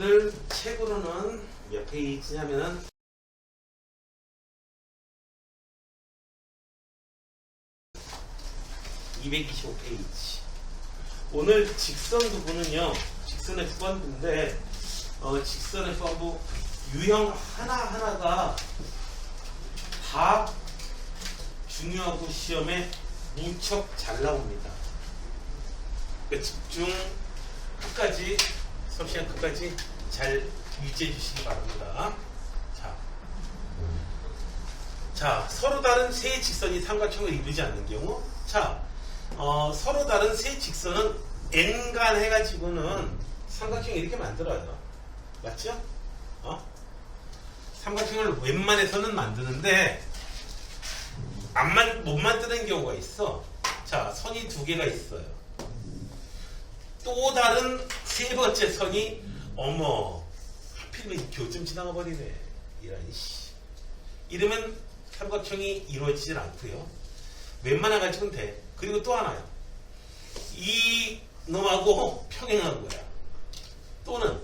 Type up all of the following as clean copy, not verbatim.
여러분들 책으로는 몇 페이지냐면은 225페이지. 오늘 직선 부분은요, 직선의 후반부인데, 직선의 후반부 유형 하나하나가 다 중요하고 시험에 무척 잘 나옵니다. 그러니까 집중 끝까지, 수업 시간 끝까지 잘 유지해 주시기 바랍니다. 자, 서로 다른 세 직선이 삼각형을 이루지 않는 경우, 서로 다른 세 직선은 n간 해가지고는 삼각형 이렇게 만들어요. 맞죠? 삼각형을 웬만해서는 만드는데 못 만드는 경우가 있어. 자, 선이 두 개가 있어요. 또 다른 세 번째 선이 하필이면 교점 지나가 버리네. 이런 씨. 이러면 삼각형이 이루어지질 않고요. 웬만한 가지고는 돼. 그리고 또 하나요. 이 놈하고 평행한 거야. 또는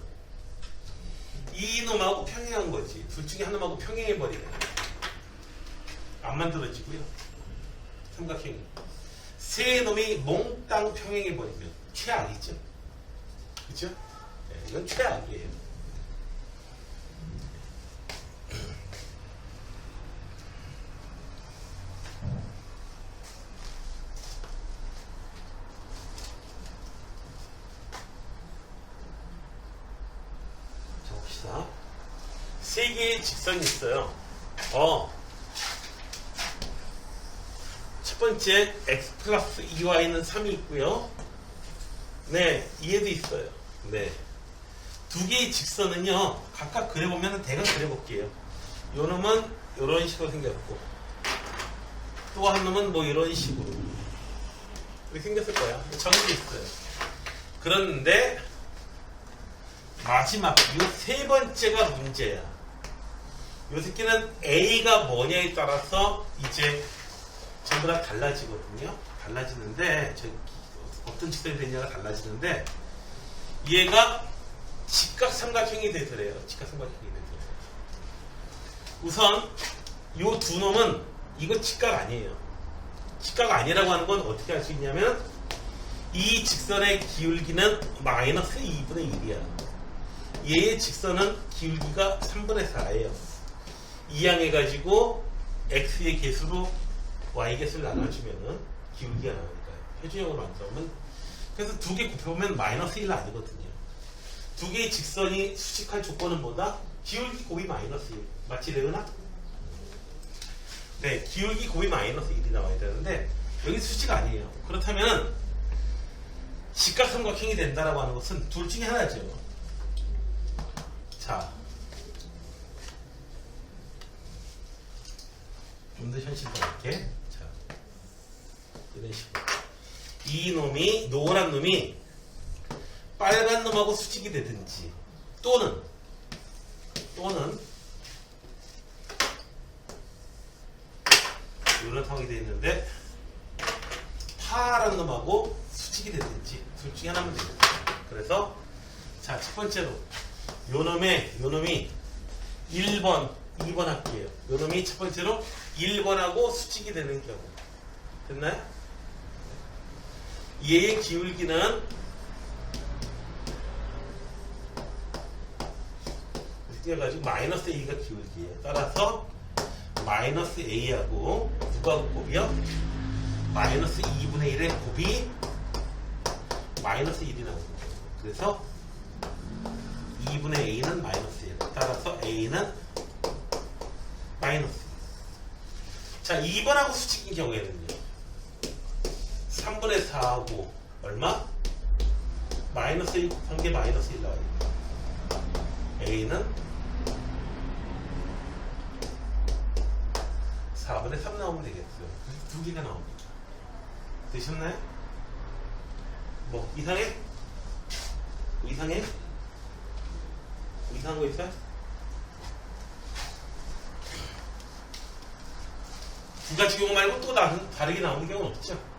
이 놈하고 평행한 거지. 둘 중에 한 놈하고 평행해 버리네. 안 만들어지고요. 삼각형이. 세 놈이 몽땅 평행해 버리면 최악이죠. 그죠? 네, 이건 최악이에요. 자, 봅시다. 세 개의 직선이 있어요. 첫 번째 x 플러스 2y는 3이 있고요. 네, 얘도 있어요. 네, 두 개의 직선은요, 각각 그려보면 대강 그려볼게요. 요 놈은 이런 식으로 생겼고, 또 한 놈은 뭐 이런 식으로 이렇게 생겼을 거야. 정해져 있어요. 그런데 마지막 요 세 번째가 문제야. 요 새끼는 A가 뭐냐에 따라서 이제 전부 다 달라지거든요. 달라지는데 어떤 직선이 되냐가 달라지는데 얘가 직각삼각형이 되더래요. 직각삼각형이 되더래요. 우선 요 두 놈은 이거 직각 아니에요. 직각 아니라고 하는 건 어떻게 할 수 있냐면 이 직선의 기울기는 마이너스 2분의 1이야. 얘의 직선은 기울기가 3분의 4예요. 이항해가지고 x의 개수로 y 개수를 나눠주면은 기울기가 나오니까요. 표준형으로 만들면. 그래서 두 개 곱해보면 마이너스 1 아니거든요. 두 개의 직선이 수직할 조건은 뭐다? 기울기 곱이 마이너스 1. 맞지, 레은아? 네, 기울기 곱이 마이너스 1이 나와야 되는데 여기 수직 아니에요. 그렇다면 직각삼각형이 된다라고 하는 것은 둘 중에 하나죠. 자, 좀 더 현실적이게. 자, 이런 식으로. 이 놈이, 노란 놈이 빨간 놈하고 수직이 되든지, 또는 이런 상황이 되어 있는데 파란 놈하고 수직이 되든지 둘 중에 하나면 되겠죠. 그래서 자, 첫 번째로 요 놈이 1번, 2번 할게요. 요 놈이 첫 번째로 1번하고 수직이 되는 경우. 됐나요? 얘의 기울기는 이렇게 해가지고 마이너스 A가 기울기예요. 따라서 마이너스 A하고 누가 곱이요? 마이너스 2분의 1의 곱이 마이너스 1이 나오는 거예요. 그래서 2분의 A는 마이너스 1. 따라서 A는 마이너스 1. 자, 2번하고 수직인 경우에는요. 3분의 4하고 얼마? 마이너스 1 곱한 게 마이너스 1 나와요. A는 4분의 3 나오면 되겠어요. 두 개가 나옵니다. 되셨나요? 뭐 이상해? 이상해? 이상한 거 있어요? 두 가지 경우 말고 또 다르게 나오는 경우는 없죠.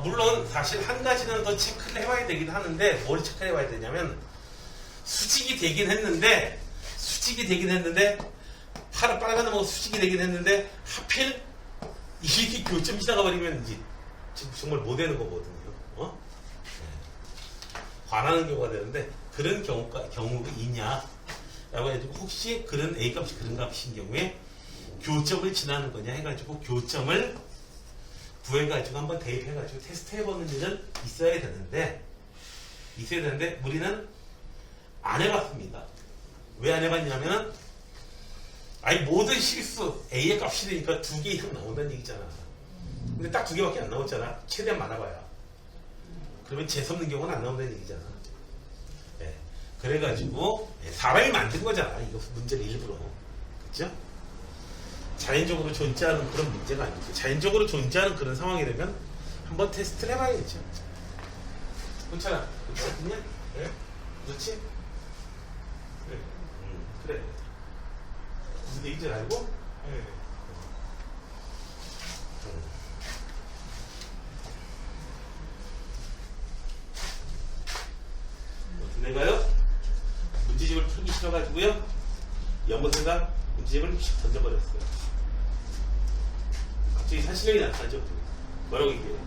물론 사실 한 가지는 더 체크를 해봐야 되긴 하는데 뭘 체크를 해봐야 되냐면 수직이 되긴 했는데 빨간 놈하고 수직이 되긴 했는데 하필 이렇게 교점 지나가 버리면 이제 정말 못 되는 거거든요. 관하는 경우가 되는데 그런 경우가 있냐라고 해가지고 혹시 그런 A 값이 그런 값인 경우에 교점을 지나는 거냐 해가지고 교점을 구해가지고 한번 대입해가지고 테스트 해보는 일은 있어야 되는데 우리는 안 해봤습니다. 왜 안 해봤냐면은 모든 실수 A의 값이 되니까 2개 이상 나온다는 얘기잖아. 근데 딱 2개밖에 안 나왔잖아. 최대한 많아봐야. 그러면 재수없는 경우는 안 나온다는 얘기잖아. 네. 그래가지고 사람이 만든 거잖아. 이거 문제를 일부러. 그죠? 자연적으로 존재하는 그런 문제가 아니고 자연적으로 존재하는 그런 상황이 되면 한번 테스트를 해봐야죠. 괜찮아? 괜찮냐? 네? 그렇지? 네. 그래. 무슨 얘기인지 알고? 네. 내가요 문제집을 풀기 싫어가지고요 연못에다 문제집을 던져버렸어요. 갑자기 산신령이 나타나죠. 뭐라고 얘기해요?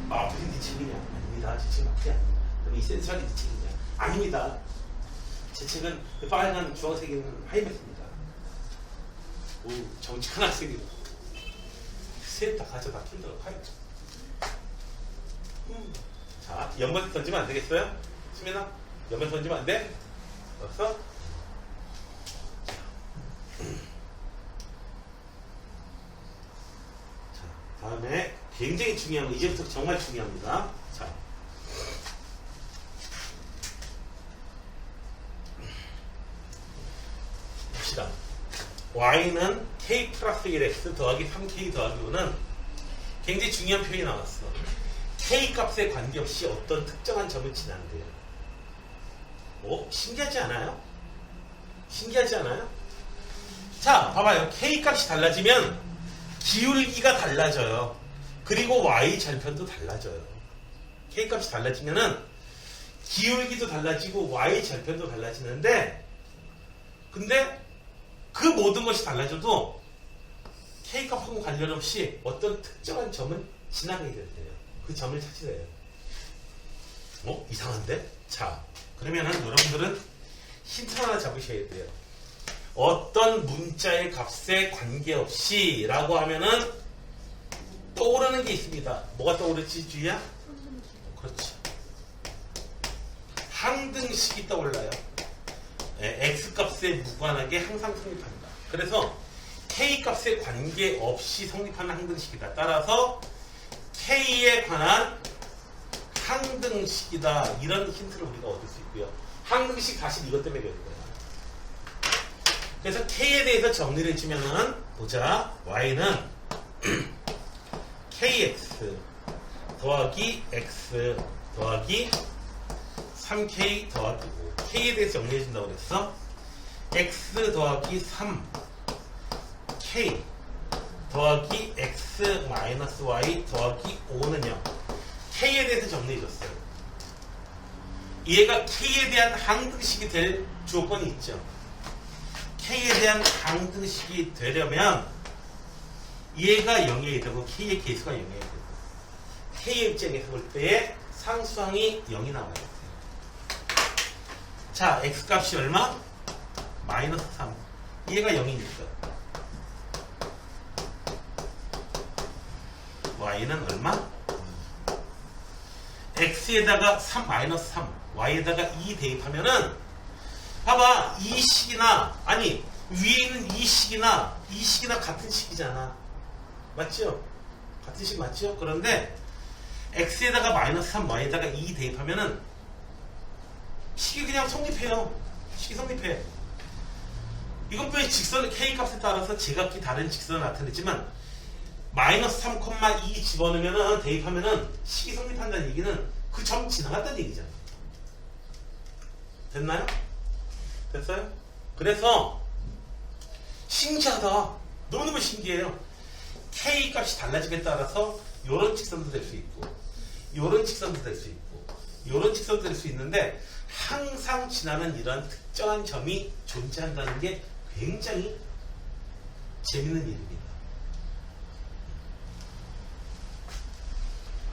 무슨 네 책이냐? 아닙니다. 제 책 맞지 않습니다. 그럼 이 센스하게 네 책이냐? 아닙니다. 제 책은 빨간 주황색에 있는 하이맥입니다. 오, 정직한 학생이고 셋 다 가져다 킨다고 하였죠. 자, 연못에 던지면 안 되겠어요? 수민아? 연못에 던지면 안 돼? 없어? 자, 다음에 굉장히 중요한 거, 이제부터 정말 중요합니다. 자. 봅시다. y는 k 플러스 1x 더하기 3k 더하기 5는 굉장히 중요한 표현이 나왔어. k 값에 관계없이 어떤 특정한 점을 지난대요. 신기하지 않아요? 신기하지 않아요? 자, 봐봐요. k 값이 달라지면 기울기가 달라져요. 그리고 y 절편도 달라져요. k 값이 달라지면은 기울기도 달라지고 y 절편도 달라지는데, 근데 그 모든 것이 달라져도 k 값하고 관련 없이 어떤 특정한 점은 지나가게 된대요. 그 점을 찾으래요. 이상한데? 자, 그러면은 여러분들은 힌트 하나 잡으셔야 돼요. 어떤 문자의 값에 관계없이 라고 하면은 떠오르는 게 있습니다. 뭐가 떠오르지, 주희야? 그렇지. 항등식이 떠올라요. x값에 무관하게 항상 성립한다. 그래서 k값에 관계없이 성립하는 항등식이다. 따라서 k에 관한 항등식이다. 이런 힌트를 우리가 얻을 수 있고요. 항등식 다시 이것 때문에 배울 거예요. 그래서 k에 대해서 정리를 해주면은 보자. y는 kx 더하기 x 더하기 3k 더하기 5. k에 대해서 정리해준다고 그랬어. x 더하기 3k 더하기 x 마이너스 y 더하기 5는요. k에 대해서 정리해줬어요. 얘가 k에 대한 항등식이 될 조건이 있죠. k에 대한 항등식이 되려면 얘가 0이어야 되고 k의 개수가 0이어야 되고 k의 입장에서 볼 때의 상수항이 0이 나와야 돼요. 자, x값이 얼마? 마이너스 3. 얘가 0이니까 y는 얼마? x에다가 3 마이너스 3 y에다가 2 대입하면은 봐봐, 이 식이나 아니 위에 있는 이 식이나 같은 식이잖아. 맞죠? 같은 식 맞죠? 그런데 x에다가 마이너스 3 y에다가 2 대입하면은 식이 그냥 성립해요. 식이 성립해. 이건 분명히 직선 k 값에 따라서 제각기 다른 직선을 나타내지만 마이너스 3,2 집어넣으면 대입하면은 식이 성립한다는 얘기는 그 점 지나갔다는 얘기잖아. 됐나요? 됐어요? 그래서 신기하다. 너무너무 신기해요. k 값이 달라짐에 따라서 요런 직선도 될 수 있고 요런 직선도 될 수 있고 이런 직선도 될 수 있는데 항상 지나는 이런 특정한 점이 존재한다는 게 굉장히 재밌는 일입니다.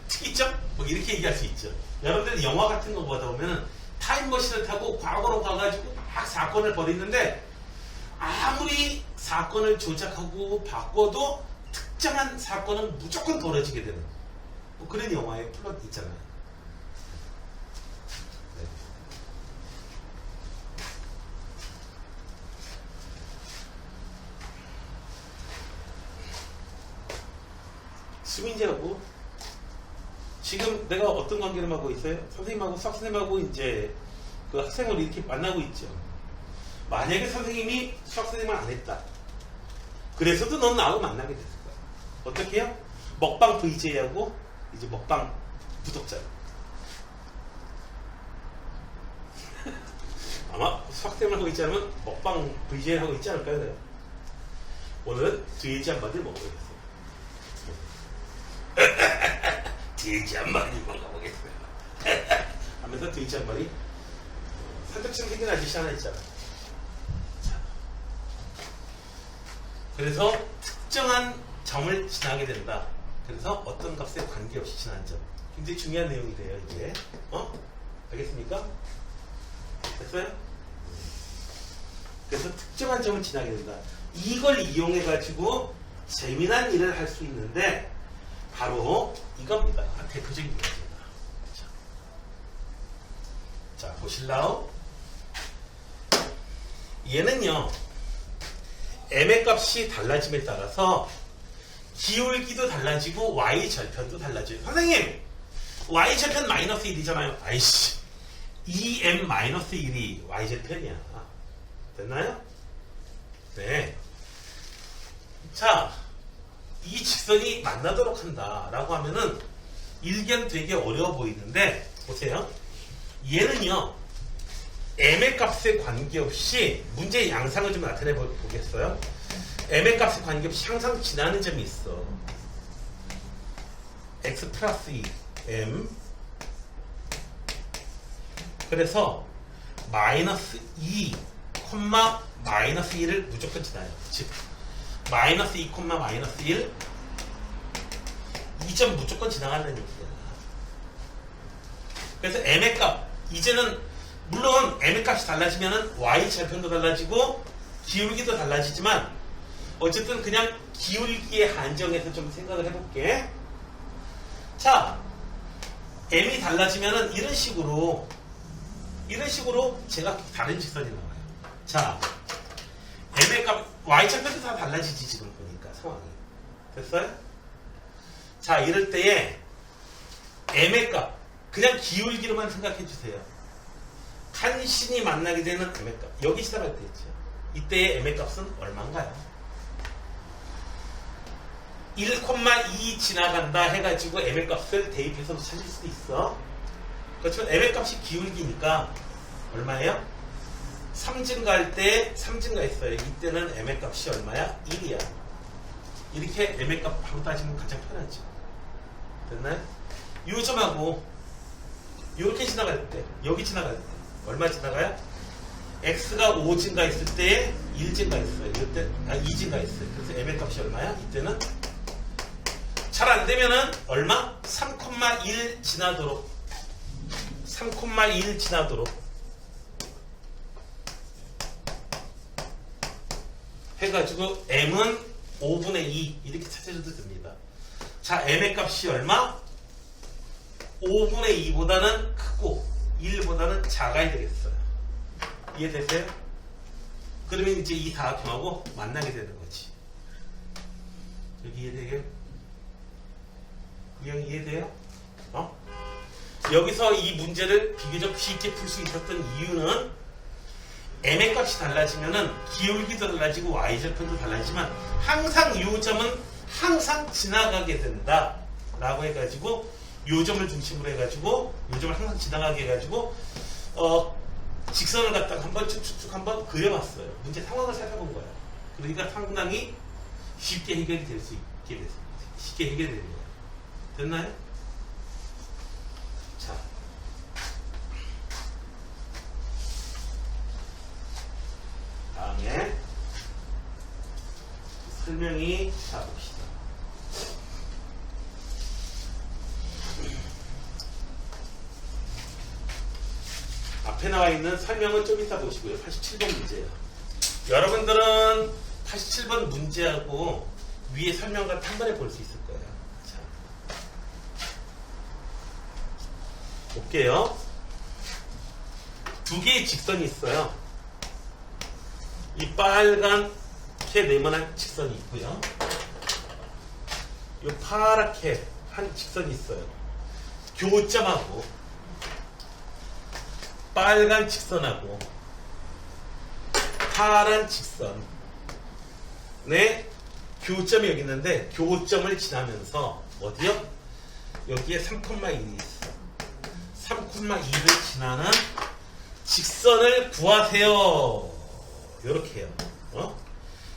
특이점? 뭐 이렇게 얘기할 수 있죠. 여러분들 영화 같은 거 보다 보면 타임머신을 타고 과거로 가가지고 막 사건을 벌이는데 아무리 사건을 조작하고 바꿔도 특정한 사건은 무조건 벌어지게 되는 뭐 그런 영화의 플롯 있잖아요. 네. 수민지하고 지금 내가 어떤 관계를 하고 있어요? 선생님하고 수학선생님하고 이제 그 학생을 이렇게 만나고 있죠. 만약에 선생님이 수학선생님을 안 했다. 그래서도 넌 나하고 만나게 됐을 거야. 어떻게 해요? 먹방 VJ하고 이제 먹방 구독자. 아마 수학선생님을 하고 있지 않으면 먹방 VJ 하고 있지 않을까요? 내가? 오늘은 돼지 한 마리 먹어보겠어요. 돼지 한 마리 먹어보겠어요. 하면서 돼지 한 마리 산적처럼 생긴 아저씨 하나 있잖아. 그래서 특정한 점을 지나게 된다. 그래서 어떤 값에 관계없이 지나는 점. 굉장히 중요한 내용이 돼요, 이게. 알겠습니까? 됐어요? 그래서 특정한 점을 지나게 된다. 이걸 이용해가지고 재미난 일을 할 수 있는데 바로 이겁니다. 대표적인 문제입니다. 자, 보실라우? 얘는요, m의 값이 달라짐에 따라서 기울기도 달라지고 y 절편도 달라져요. 선생님, y 절편 마이너스 1이잖아요. 아이씨, 2m 마이너스 1이 y 절편이야. 됐나요? 네. 자, 이 직선이 만나도록 한다라고 하면은 일견 되게 어려워 보이는데 보세요. 얘는요, m의 값에 관계없이 문제의 양상을 좀 나타내 보겠어요. m의 값에 관계없이 항상 지나는 점이 있어. x 플러스 2 m. 그래서 마이너스 2, 마이너스 1을 무조건 지나요. 즉 마이너스 2, 마이너스 1 이 점 무조건 지나간다는 얘기야. 그래서 m의 값, 이제는 물론 m의 값이 달라지면 y 절편도 달라지고 기울기도 달라지지만 어쨌든 그냥 기울기에 한정해서 좀 생각을 해볼게. 자, m이 달라지면 이런 식으로 제가 다른 직선이 나와요. 자, m의 값, y 절편도 다 달라지지 지금 보니까 상황이. 됐어요? 자, 이럴 때에 m의 값, 그냥 기울기로만 생각해 주세요. 간신히 만나게 되는 m의 값. 여기 시작할 때 있죠. 이때의 m의 값은 얼마인가요? 1,2 지나간다 해가지고 m의 값을 대입해서 찾을 수도 있어. 그렇지만 m의 값이 기울기니까 얼마예요? 3 증가할 때 3 증가했어요. 이때는 m의 값이 얼마야? 1이야. 이렇게 m의 값 바로 따지면 가장 편하죠. 됐나요? 요 점하고 이렇게 지나갈 때, 여기 지나갈 때 얼마 지나가요? x가 5 증가했을 때 1 증가했어요. 이때 2 증가했어요. 그래서 m의 값이 얼마야? 이때는 잘 안되면은 얼마? 3,1 지나도록 3,1 지나도록 해가지고 m은 5분의 2 이렇게 찾아줘도 됩니다. 자, m의 값이 얼마? 5분의 2보다는 크고 1보다는 작아야 되겠어요. 이해되세요? 그러면 이제 이 다각형하고 만나게 되는 거지. 여기 이해되게요? 이 형 이해돼요? 여기서 이 문제를 비교적 쉽게 풀 수 있었던 이유는 m의 값이 달라지면은 기울기도 달라지고 y절편도 달라지지만 항상 이 점은 항상 지나가게 된다 라고 해가지고 요 점을 중심으로 해가지고 요 점을 항상 지나가게 해가지고 직선을 갖다가 한번 쭉쭉쭉 한번 그려봤어요. 문제 상황을 살펴본 거예요. 그러니까 상당히 쉽게 해결이 될 수 있게 됐습니다. 쉽게 해결되는 거예요. 됐나요? 자, 설명이 자 봅시다. 앞에 나와 있는 설명은 좀 이따 보시고요. 87번 문제예요. 여러분들은 87번 문제하고 위에 설명과 한 번에 볼 수 있을 거예요. 자, 볼게요. 두 개의 직선이 있어요. 이 빨갛게 네모난 직선이 있고요. 이 파랗게 한 직선이 있어요. 교점하고 빨간 직선하고 파란 직선의 교점이 여기 있는데 교점을 지나면서 어디요? 여기에 3,1이 있어. 3,2를 지나는 직선을 구하세요. 이렇게 해요.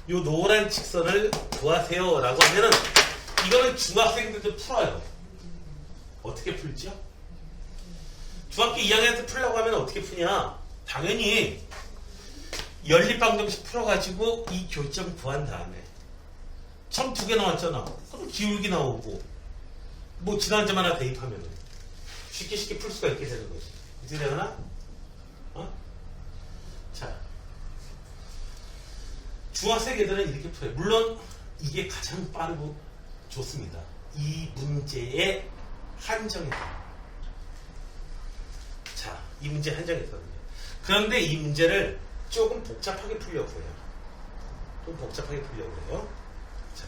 요 노란 직선을 구하세요 라고 하면은 이거는 중학생들도 풀어요. 어떻게 풀죠? 중학교 2학년 때 풀려고 하면 어떻게 푸냐? 당연히 연립방정식 풀어가지고 이 교점 구한 다음에 점 2개 나왔잖아. 그럼 기울기 나오고 뭐 지난점 하나 대입하면 쉽게 풀 수가 있게 되는 거지. 어떻게 되나? 자, 중학생 애들은 이렇게 풀어요. 물론 이게 가장 빠르고 좋습니다. 이 문제의 한정에서. 자, 이 문제 한정했거든요. 그런데 이 문제를 조금 복잡하게 풀려고 해요. 좀 복잡하게 풀려고 해요. 자,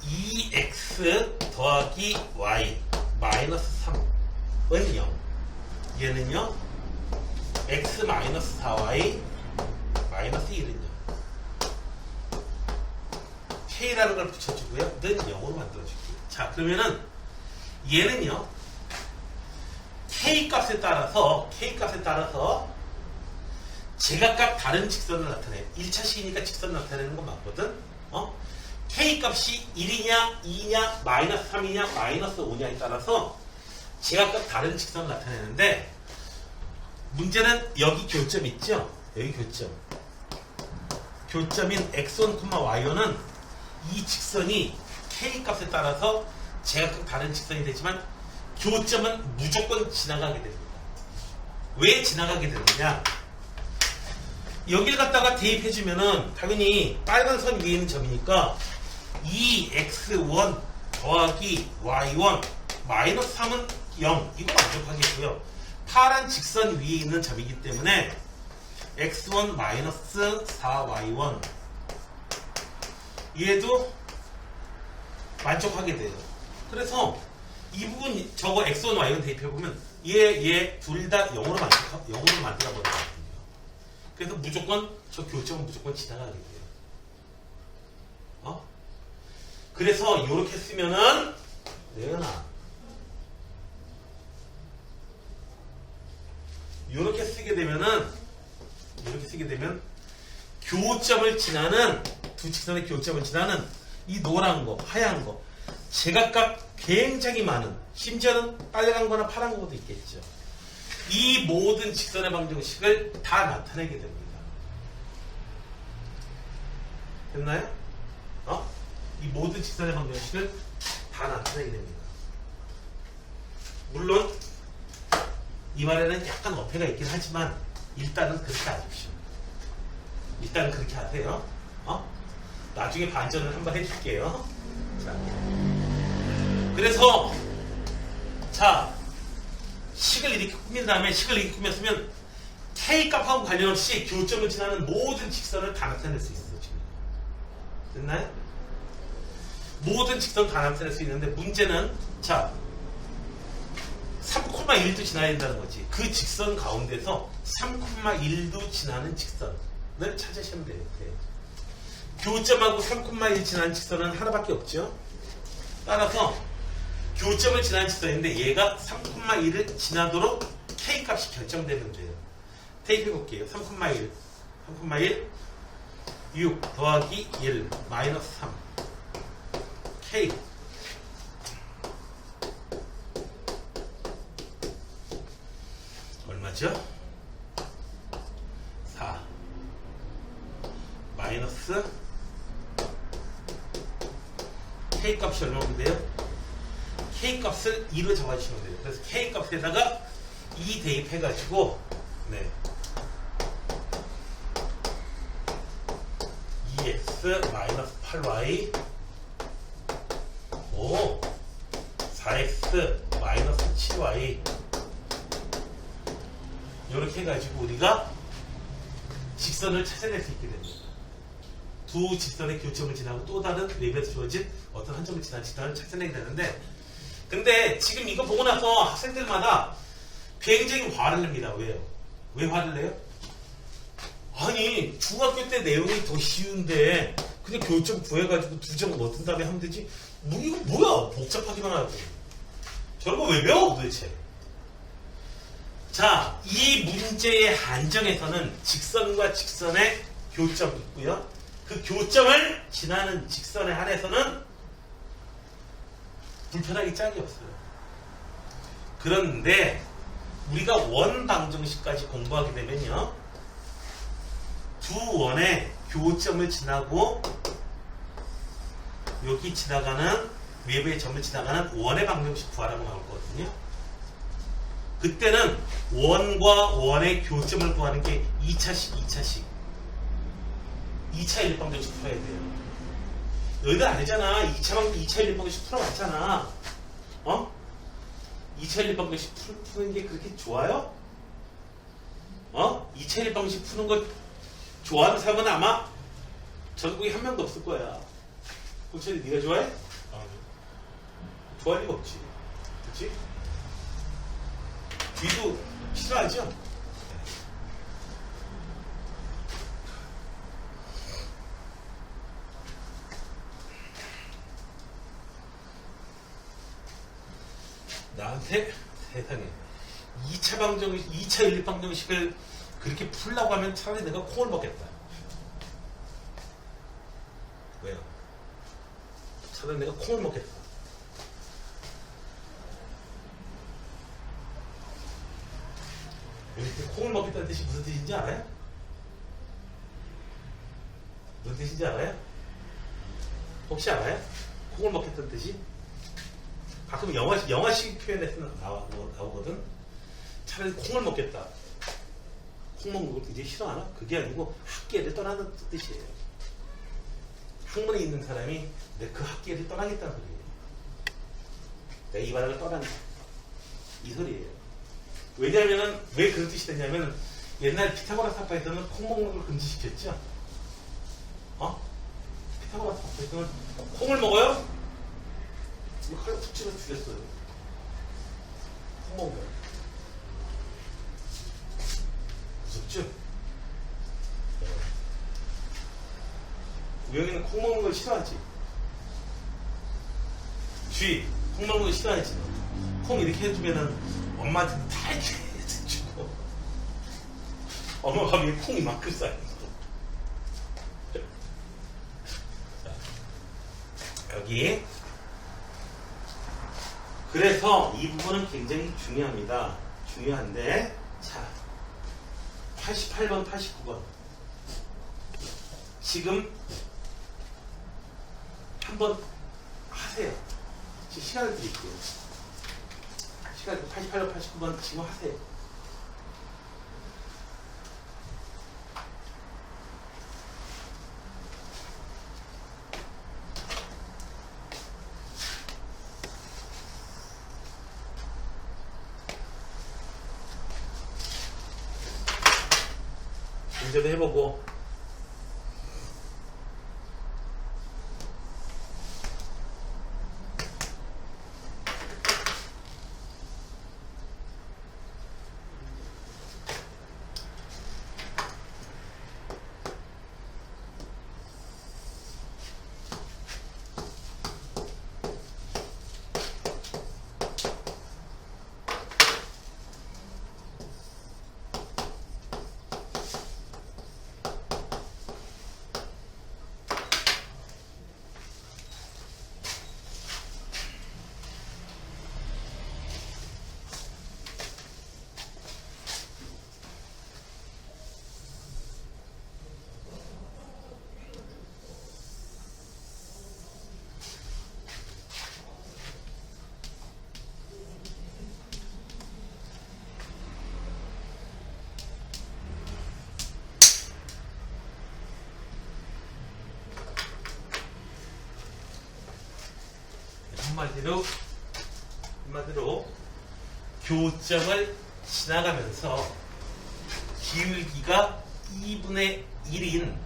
2x 더하기 y 마이너스 3은 0. 얘는요, x 마이너스 4y 마이너스 1은요. k라는 걸 붙여주고요. 는 0으로 만들어줄게요. 자, 그러면은 얘는요, k값에 따라서 제각각 다른 직선을 나타내. 1차식이니까 직선 나타내는 건 맞거든. k값이 1이냐 2냐 마이너스 3이냐 마이너스 5냐에 따라서 제각각 다른 직선을 나타내는데, 문제는 여기 교점 있죠? 여기 교점인 x1, y1은 이 직선이 k값에 따라서 제각각 다른 직선이 되지만 교점은 무조건 지나가게 됩니다. 왜 지나가게 되느냐? 여기를 갖다가 대입해주면은 당연히 빨간 선 위에 있는 점이니까 2x1 더하기 y1 마이너스 3은 0. 이거 만족하겠고요. 파란 직선 위에 있는 점이기 때문에 x1 마이너스 4y1 얘도 만족하게 돼요. 그래서 이 부분 저거 x1, y1 대입해보면 얘 둘 다 0으로 만들어버리거든요. 그래서 무조건 저 교점은 무조건 지나가게 돼요. 그래서 이렇게 쓰면은 내가 이렇게 쓰게 되면 교점을 지나는 두 직선의 교점을 지나는 이 노란 거, 하얀 거 제각각 굉장히 많은, 심지어는 빨간 거나 파란 거도 있겠죠. 이 모든 직선의 방정식을 다 나타내게 됩니다. 됐나요? 이 모든 직선의 방정식을 다 나타내게 됩니다. 물론 이 말에는 약간 어폐가 있긴 하지만 일단은 그렇게 하십시오. 일단은 그렇게 하세요. 나중에 반전을 한번 해줄게요. 자, 그래서 자, 식을 이렇게 꾸민 다음에 식을 이렇게 꾸몄으면 k값하고 관련없이 교점을 지나는 모든 직선을 다 나타낼 수 있어요. 지금 됐나요? 모든 직선 다 나타낼 수 있는데 문제는 자 3,1도 지나야 된다는 거지. 그 직선 가운데서 3,1도 지나는 직선을 찾으시면 돼요. 교점하고 3,1 지나는 직선은 하나밖에 없죠. 따라서 교점을 지나는 직선인데 얘가 3,1을 지나도록 k값이 결정되면 돼요. 대입해 볼게요. 3,1 6 더하기 1 마이너스 3 k 얼마죠? 4 마이너스 2x k 값이 얼마면 돼요? k 값을 2로 잡아주시면 돼요. 그래서 k 값에다가 2 대입해가지고 네 2x 마이너스 8y 오 4x 마이너스 7y 이렇게 해가지고 우리가 직선을 찾아낼 수 있게 됩니다. 두 직선의 교점을 지나고 또 다른 맵에서 주어진 어떤 한 점을 지난 직선을 찾아내게 되는데, 근데 지금 이거 보고 나서 학생들마다 굉장히 화를 냅니다. 왜요? 왜 화를 내요? 아니 중학교 때 내용이 더 쉬운데 그냥 교점 구해가지고 두 점 얻은 다음에 하면 되지. 뭐 이거 뭐야? 복잡하기만 하고. 저런 거 왜 배워 도대체? 자, 이 문제의 한정에서는 직선과 직선의 교점이 있고요. 그 교점을 지나는 직선에 한해서는 불편하기 짝이 없어요. 그런데 우리가 원 방정식까지 공부하게 되면요, 두 원의 교점을 지나고 여기 지나가는 외부의 점을 지나가는 원의 방정식 구하라고 나올 거거든요. 그때는 원과 원의 교점을 구하는 게 2차식 2차 일방정식 풀어야 돼요. 너희들 아니잖아. 2차 일방정식 풀어봤잖아. 어? 2차 일방정식 푸는 게 그렇게 좋아요? 어? 2차 일방정식 푸는 거 좋아하는 사람은 아마 전국에 한 명도 없을 거야. 호철이 네가 좋아해? 좋아할 리가 없지. 그치? 뒤도 싫어하죠? 나한테 세상에 2차 일방정식을 그렇게 풀라고 하면 차라리 내가 콩을 먹겠다. 왜요? 차라리 내가 콩을 먹겠다. 이렇게 콩을 먹겠다는 뜻이 무슨 뜻인지 알아요? 무슨 뜻인지 알아요? 혹시 알아요? 콩을 먹겠다는 뜻이? 가끔 영화식 표현에서 나오거든. 차라리 콩을 먹겠다. 콩 먹는 걸 굉장히 싫어하나? 그게 아니고 학계를 떠나는 뜻이에요. 학문에 있는 사람이 내 그 학계를 떠나겠다는 소리예요. 내가 이 바닥을 떠난다. 이 소리예요. 왜냐하면 왜 그런 뜻이 되냐면 옛날 피타고라스 학파에서는 콩 먹는 걸 금지시켰죠. 피타고라스 학파에서는 콩을 먹어요? 이거 칼로 툭 집어 죽였어요. 콩 먹는 거. 무섭죠? 우영이는 콩 먹는 걸 싫어하지? 주희, 콩 먹는 걸 싫어하지? 콩 이렇게 해주면은 엄마한테 다 이렇게 해주고 엄마가 위에 콩이 만큼 쌓여있어. 여기 그래서 이 부분은 굉장히 중요합니다. 중요한데 자 88번 89번 지금 한번 하세요. 시간을 드릴게요. 시간 88번 89번 지금 하세요. 문제도 해보고 한마디로 교점을 지나가면서 기울기가 2분의 1인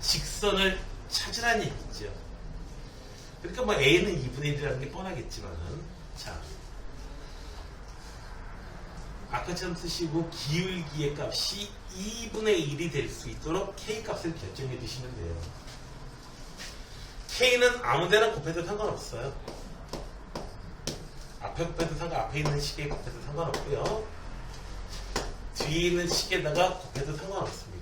직선을 찾으라는 얘기죠. 그러니까 뭐 A는 2분의 1이라는 게 뻔하겠지만은, 자, 아까처럼 쓰시고 기울기의 값이 2분의 1이 될 수 있도록 K 값을 결정해 주시면 돼요. K는 아무데나 곱해도 상관없어요. 앞에 곱해도 앞에 있는 시계에 곱해도 상관없고요. 뒤에 있는 시계에다가 곱해도 상관없습니다.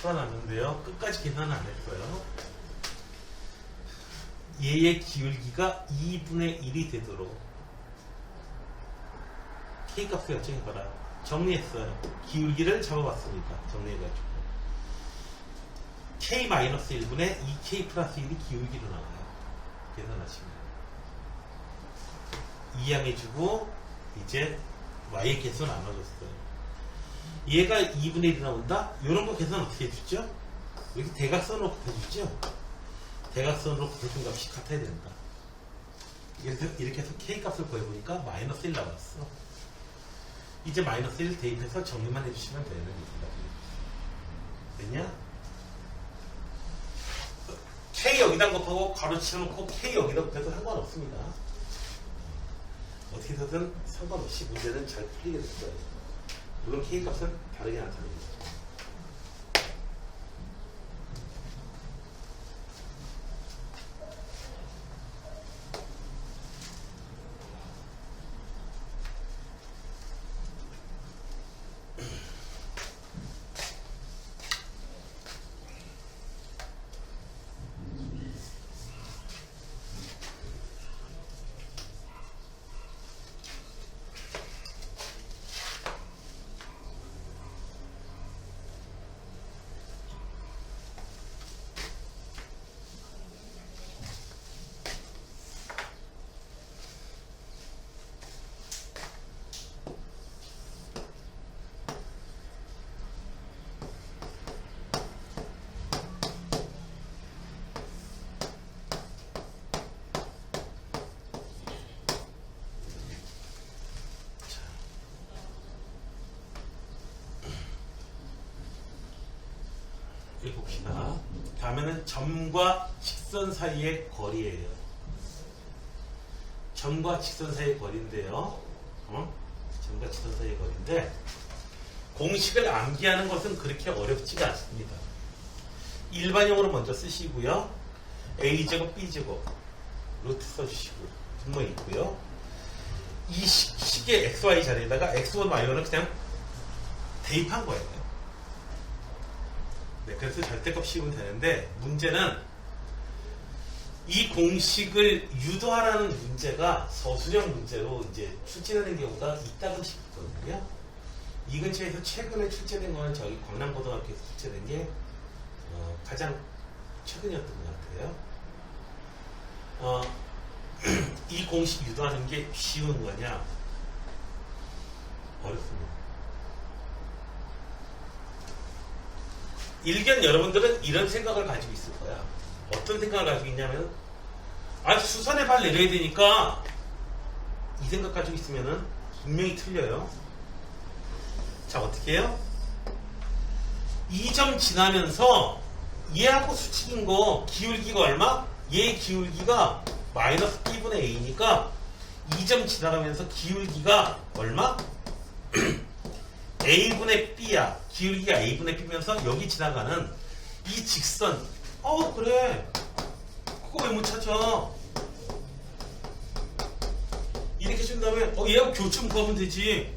풀어놨는데요. 끝까지 계산은 안 했어요. 얘의 기울기가 2분의 1이 되도록 K 값을 결정해봐라. 정리했어요. 기울기를 잡아봤습니다. 정리해가지고 K-1분의 2K 플러스 1이 기울기로 나와요. 계산하시면 이항해주고 이제 Y의 개수 나눠줬어요. 얘가 2분의 1이 나온다? 이런 거 계산 어떻게 해주죠? 여기 대각선으로 곱해주죠? 대각선으로 곱해준 값이 같아야 된다. 이렇게 해서 K 값을 구해보니까 마이너스 1 나왔어. 이제 마이너스 1 대입해서 정리만 해주시면 되는 겁니다. 됐냐? K 여기다 곱하고 가로치놓고 K 여기다 곱해도 상관없습니다. 어떻게 해서든 상관없이 문제는 잘 풀리게 될 거예요. 물론 K 값은 다르게 나타납니다. 봅시다. 다음에는 점과 직선 사이의 거리예요. 점과 직선 사이의 거리인데요. 점과 직선 사이의 거리인데 공식을 암기하는 것은 그렇게 어렵지가 않습니다. 일반형으로 먼저 쓰시고요. A제곱 B제곱 루트 써주시고 분모에 있고요. 이 식의 XY 자리에다가 X1, Y1을 그냥 대입한 거예요. 네, 그래서 절대값 씌우면 되는데 문제는 이 공식을 유도하라는 문제가 서술형 문제로 이제 출제되는 경우가 있다고 싶거든요. 이 근처에서 최근에 출제된 거는 저희 광남고등학교에서 출제된 게 가장 최근이었던 것 같아요. 이 공식 유도하는 게 쉬운 거냐? 어렵습니다. 일견 여러분들은 이런 생각을 가지고 있을 거야. 어떤 생각을 가지고 있냐면, 수선에 발 내려야 되니까 이 생각 가지고 있으면은 분명히 틀려요. 자, 어떻게 해요? 2점 지나면서 얘하고 수직인 거 기울기가 얼마? 얘 기울기가 마이너스 b분의 a니까 2점 지나가면서 기울기가 얼마? a분의 b야. 기울기가 a분의 b면서 여기 지나가는 이 직선. 그래. 그거 왜 못 찾아? 이렇게 준 다음에 얘하고 교점 구하면 되지.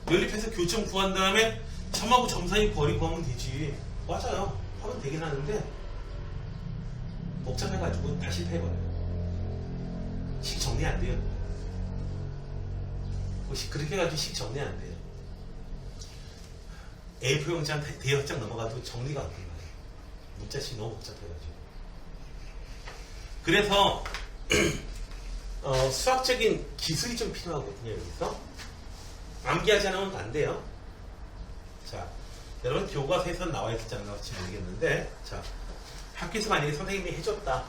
연립해서 교점 구한 다음에 점하고 점 사이 거리 구하면 되지. 맞아요. 하면 되긴 하는데 복잡해가지고 다시 실패해버려요. 식 정리 안 돼요. 그렇게 해가지고 식 정리 안 돼요. A4 용지 한 대여섯 장 넘어가도 정리가 안 돼요. 문자식 너무 복잡해가지고. 그래서 수학적인 기술이 좀 필요하거든요. 여기서 암기하지 않으면 안 돼요. 자, 여러분 교과서에서 나와 있을지 안 나올지 모르겠는데, 자, 학교에서 만약에 선생님이 해줬다.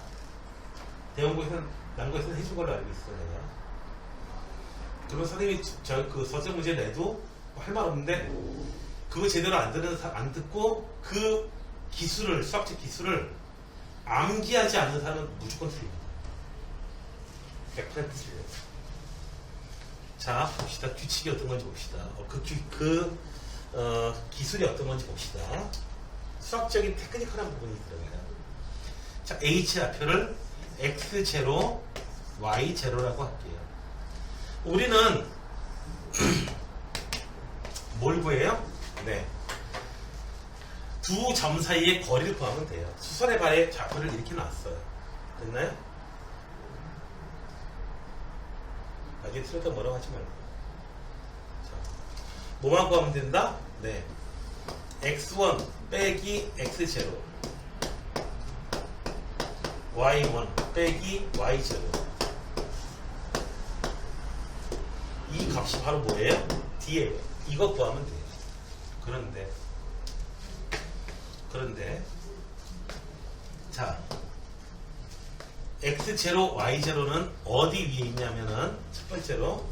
대원고에서는 남고에서는 해준 걸로 알고 있어 내가. 그러면 선생님이 그 서술 문제 내도 할 말 없는데 그거 제대로 안 듣고 그 기술을, 수학적 기술을 암기하지 않는 사람은 무조건 틀립니다. 100% 틀려요. 자, 봅시다. 규칙이 어떤 건지 봅시다. 기술이 어떤 건지 봅시다. 수학적인 테크니컬한 부분이 들어가요. 자, H좌표를 X0, Y0라고 할게요. 우리는 뭘 구해요? 네. 두 점 사이의 거리를 구하면 돼요. 수선의 발에 좌표를 이렇게 놨어요. 됐나요? 나중에 틀렸다 뭐라고 하지 말고. 자, 뭐만 구하면 된다? 네. X1 빼기 X0, Y1 빼기 Y0. 이 값이 바로 뭐예요? D예요. 이거 구하면 돼요. 그런데 자, X0, Y0는 어디 위에 있냐면은 첫 번째로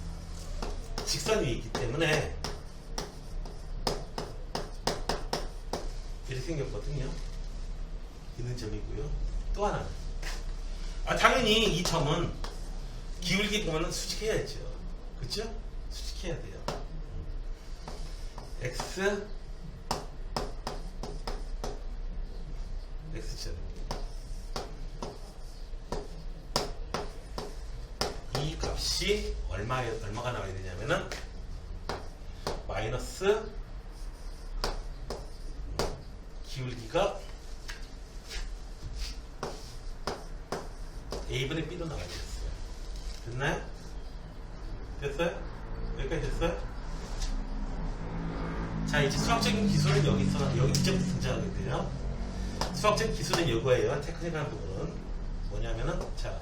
직선 위에 있기 때문에 이렇게 생겼거든요. 있는 점이고요. 또 하나는 당연히 이 점은 기울기 보면은 수직해야죠. 그쵸? 수직해야 돼요. X X점 이 값이 얼마가 나와야 되냐면은 마이너스 기울기가 A분의 B로 나와야 되겠어요. 됐나요? 됐어요? 여기까지 됐어요? 자, 이제 수학적인 기술은 여기 이제부터 등장하게 돼요. 수학적 기술은 이거예요. 테크닉한 부분은 뭐냐면은, 자,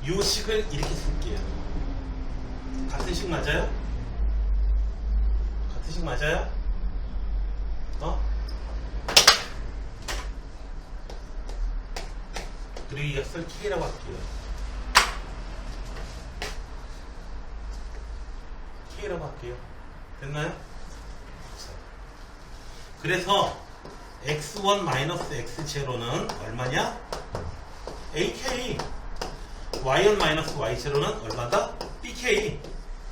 요 식을 이렇게 쓸게요. 같은 식 맞아요? 같은 식 맞아요? 그리고 이 값을 K라고 할게요. K라고 할게요. 됐나요? 그래서 X1-X0는 얼마냐? AK. Y1-Y0는 얼마다? BK.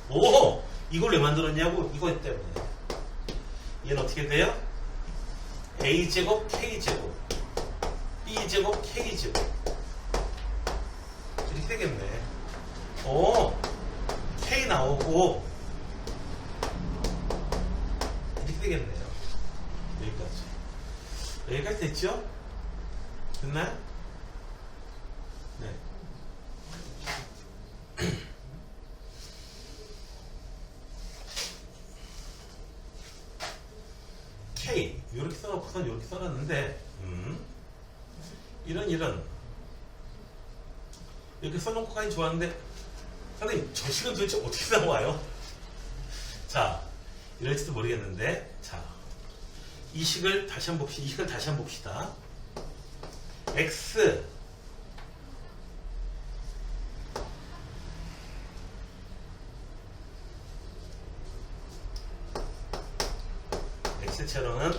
오! 이걸 왜 만들었냐고? 이거 때문에. 얘는 어떻게 돼요? A제곱, K제곱, B제곱, K제곱. 이렇게 되겠네. 오! K 나오고 이렇게 되겠네요. 여기까지 됐죠? 됐나요? 네. K 이렇게 써놓고선 이렇게 써놨는데 이런 이렇게 써놓고 가긴 좋았는데 선생님 저 식은 도대체 어떻게 나와요? 자 이럴지도 모르겠는데 자 이 식을 다시 한번 봅시다. 이 식을 다시 한번 봅시다. X X체로는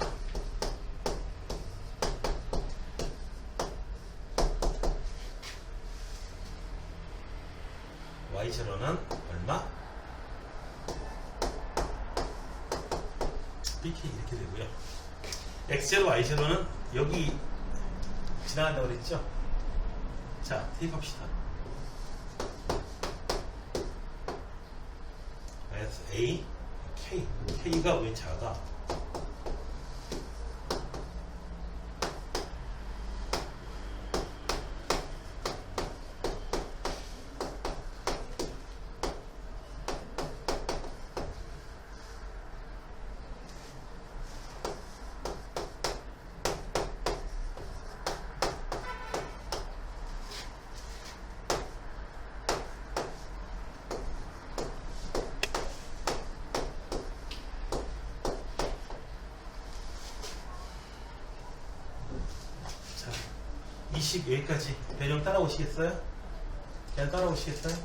Y제로는 얼마? BK 이렇게 되고요. X제로 Y제로는 여기 지나간다고 그랬죠? 자, 대입합시다. 마이너스 A, K. K가 왜 작아? 이 식 여기까지 변형 따라오시겠어요? 그냥 따라오시겠어요?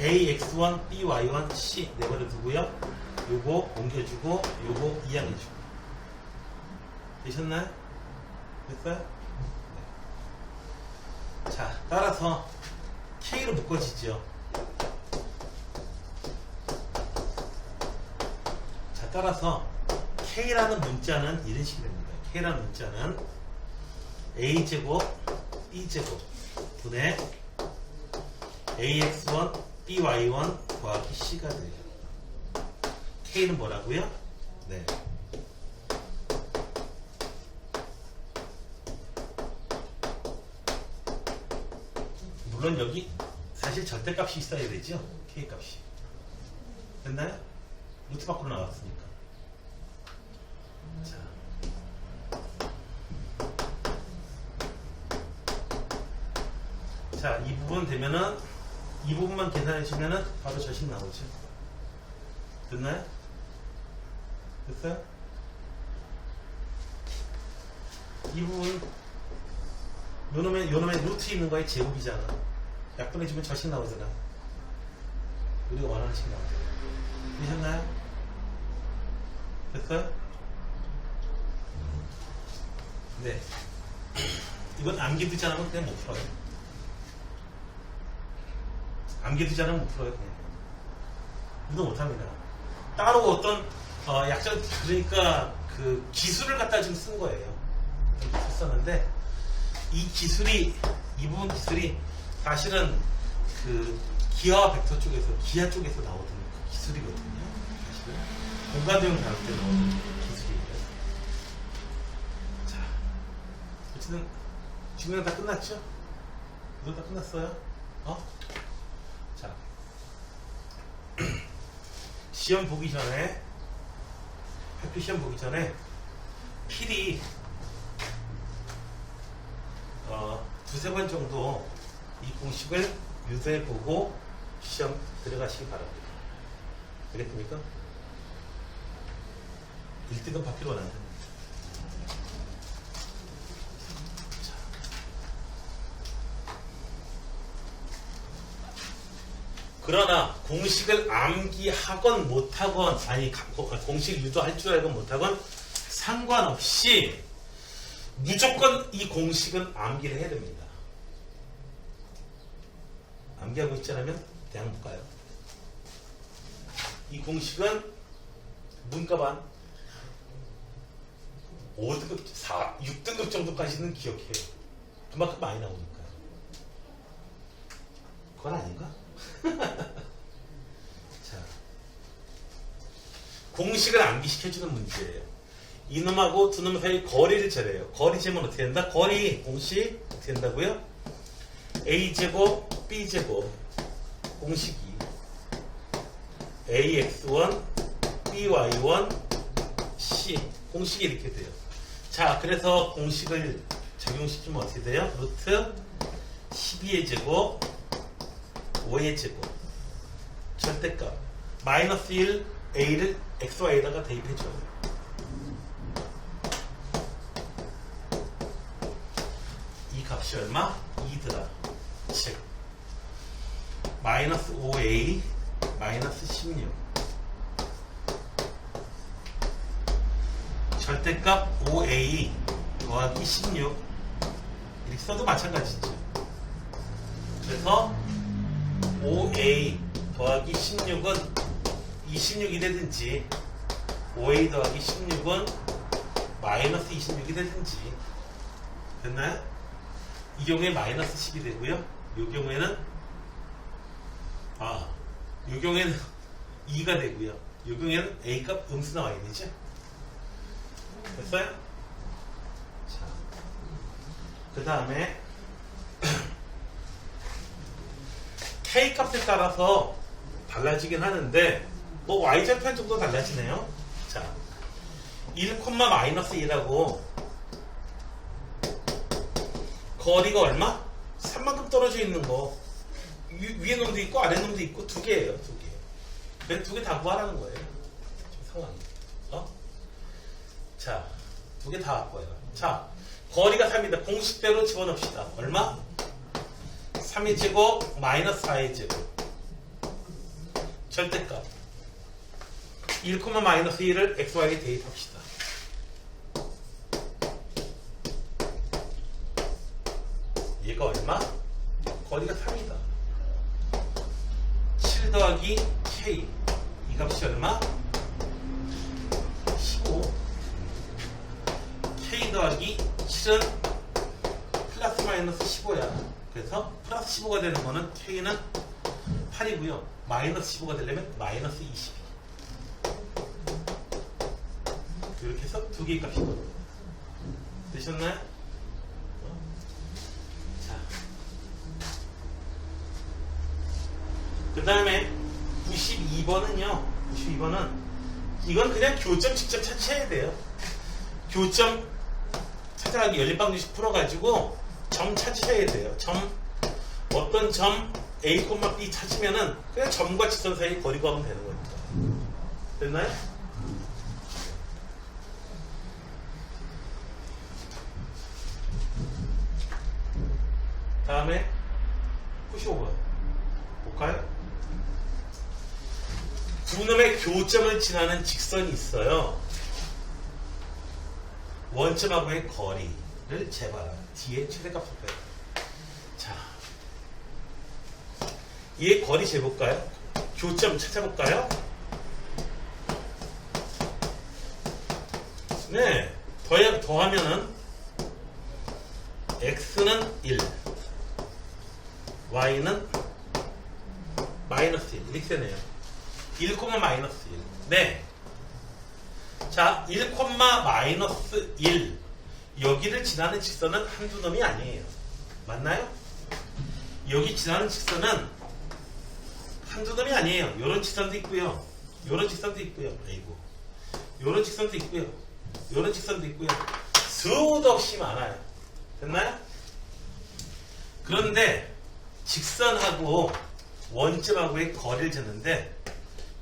A, X1, B, Y1, C 내버려 두고요. 요거 옮겨주고 요거 이항해주고 되셨나요? 됐어요? 네. 자 따라서 K로 묶어지죠. 자 따라서 K라는 문자는 이런 식이 됩니다. K라는 문자는 A제곱 B제곱 분의 AX1 BY1 더하기 C가 돼요. K는 뭐라고요? 네. 물론 여기 사실 절대값이 있어야 되죠. K값이. 됐나요? 루트 밖으로 나왔으니까. 자. 자, 이 부분 되면은 이 부분만 계산해 주면은 바로 저식 나오죠. 됐나요? 됐어요? 이 부분 요놈의 루트 있는 거에 제곱이잖아. 약분해 주면 저식 나오잖아. 우리가 원하는 식 나오잖아. 되셨나요? 됐어요? 네. 이건 암기두지 않으면 그냥 못 풀어요. 암기두지 않으면 못 풀어요. 그냥. 이거 못합니다. 따로 어떤 약점 그러니까 그 기술을 갖다 지금 쓴 거예요. 이렇게 썼는데 이 기술이 이 부분 기술이 사실은 그 기하와 벡터 쪽에서 기하 쪽에서 나오던 그 기술이거든요. 사실은 공간도형 다룰 때 나오는 기술이에요. 자, 어쨌든 중요한 다 끝났죠? 이거 다 끝났어요? 자, 시험 보기 전에 학교 시험 보기 전에 필히 두세 번 정도 이 공식을 유도해 보고 시험 들어가시기 바랍니다. 알겠습니까? 1등급 받기로 원한다. 그러나 공식을 암기하건 못하건 아니 공식 유도할 줄 알건 못하건 상관없이 무조건 이 공식은 암기를 해야 됩니다. 암기하고 있지 않으면 대학 못 가요. 이 공식은 문과반 5등급, 6등급 정도까지는 기억해요. 그만큼 많이 나오니까. 그건 아닌가? 자, 공식을 암기시켜주는 문제예요. 이놈하고 두 놈 사이 거리를 재래요. 거리 재면 어떻게 된다? 거리 공식 어떻게 된다고요? a제곱 b제곱 공식이 ax1 by1 c 공식이 이렇게 돼요. 자, 그래서 공식을 적용시키면 어떻게 돼요? 루트 12의 제곱 5의 제곱 절대값 마이너스 1 a를 xy에다가 대입해줘요. 이 값이 얼마? 2더라. 즉 마이너스 5a 마이너스 16 절대값 5a 더하기 16 이렇게 써도 마찬가지죠. 그래서 5a 더하기 16은 26이 되든지 5a 더하기 16은 마이너스 26이 되든지 됐나요? 이 경우에 마이너스 10이 되고요. 이 경우에는 이 경우에는 2가 되고요. 이 경우에는 a값 음수 나와야 되죠. 됐어요? 자, 그 다음에 k 값에 따라서 달라지긴 하는데 뭐 y절편 정도 달라지네요. 자, 1,-1하고 거리가 얼마? 3만큼 떨어져 있는 거 위에 놈도 있고 아래 놈도 있고 두 개예요. 두 개. 그래서 두 개 다 구하라는 거예요. 상황이. 자, 두 개 다 갖고 와요. 자, 거리가 3이다. 공식대로 집어넣읍시다. 얼마? 3의 제곱 마이너스 4의 제곱 절대값 1,-1을 xy에 대입합시다. 얘가 얼마? 거리가 3이다. 7 더하기 k 이 값이 얼마? 15 k 더하기 7은 플러스 마이너스 15야. 그래서 플러스 15가 되는 거는 k는 8이고요. 마이너스 15가 되려면 마이너스 22 이렇게 해서 두 개의 값이거든요. 되셨나요? 자, 그 다음에 92번은요 92번은 이건 그냥 교점 직접 찾으셔야 돼요. 교점 찾아가기 연립방정식 풀어가지고 점 찾으셔야 돼요. 점 어떤 점 A, B 찾으면은 그냥 점과 직선 사이 거리 구하면 되는 거니까. 됐나요? 다음에 95번 볼까요? 두 놈의 교점을 지나는 직선이 있어요. 원점하고의 거리를 재봐라. 뒤에 최대값을 빼요. 자, 얘 거리 재볼까요? 교점 찾아볼까요? 네, 더하면은 x는 1, y는 마이너스 1 이렇게 되네요. 1, 마이너스 1. 네. 자, 1, 마이너스 1 여기를 지나는 직선은 한두 놈이 아니에요. 맞나요? 여기 지나는 직선은 한두 놈이 아니에요. 요런 직선도 있고요. 요런 직선도 있고요. 아이고. 요런 직선도 있고요. 요런 직선도 있고요. 수도 없이 많아요. 됐나요? 그런데 직선하고 원점하고의 거리를 재는데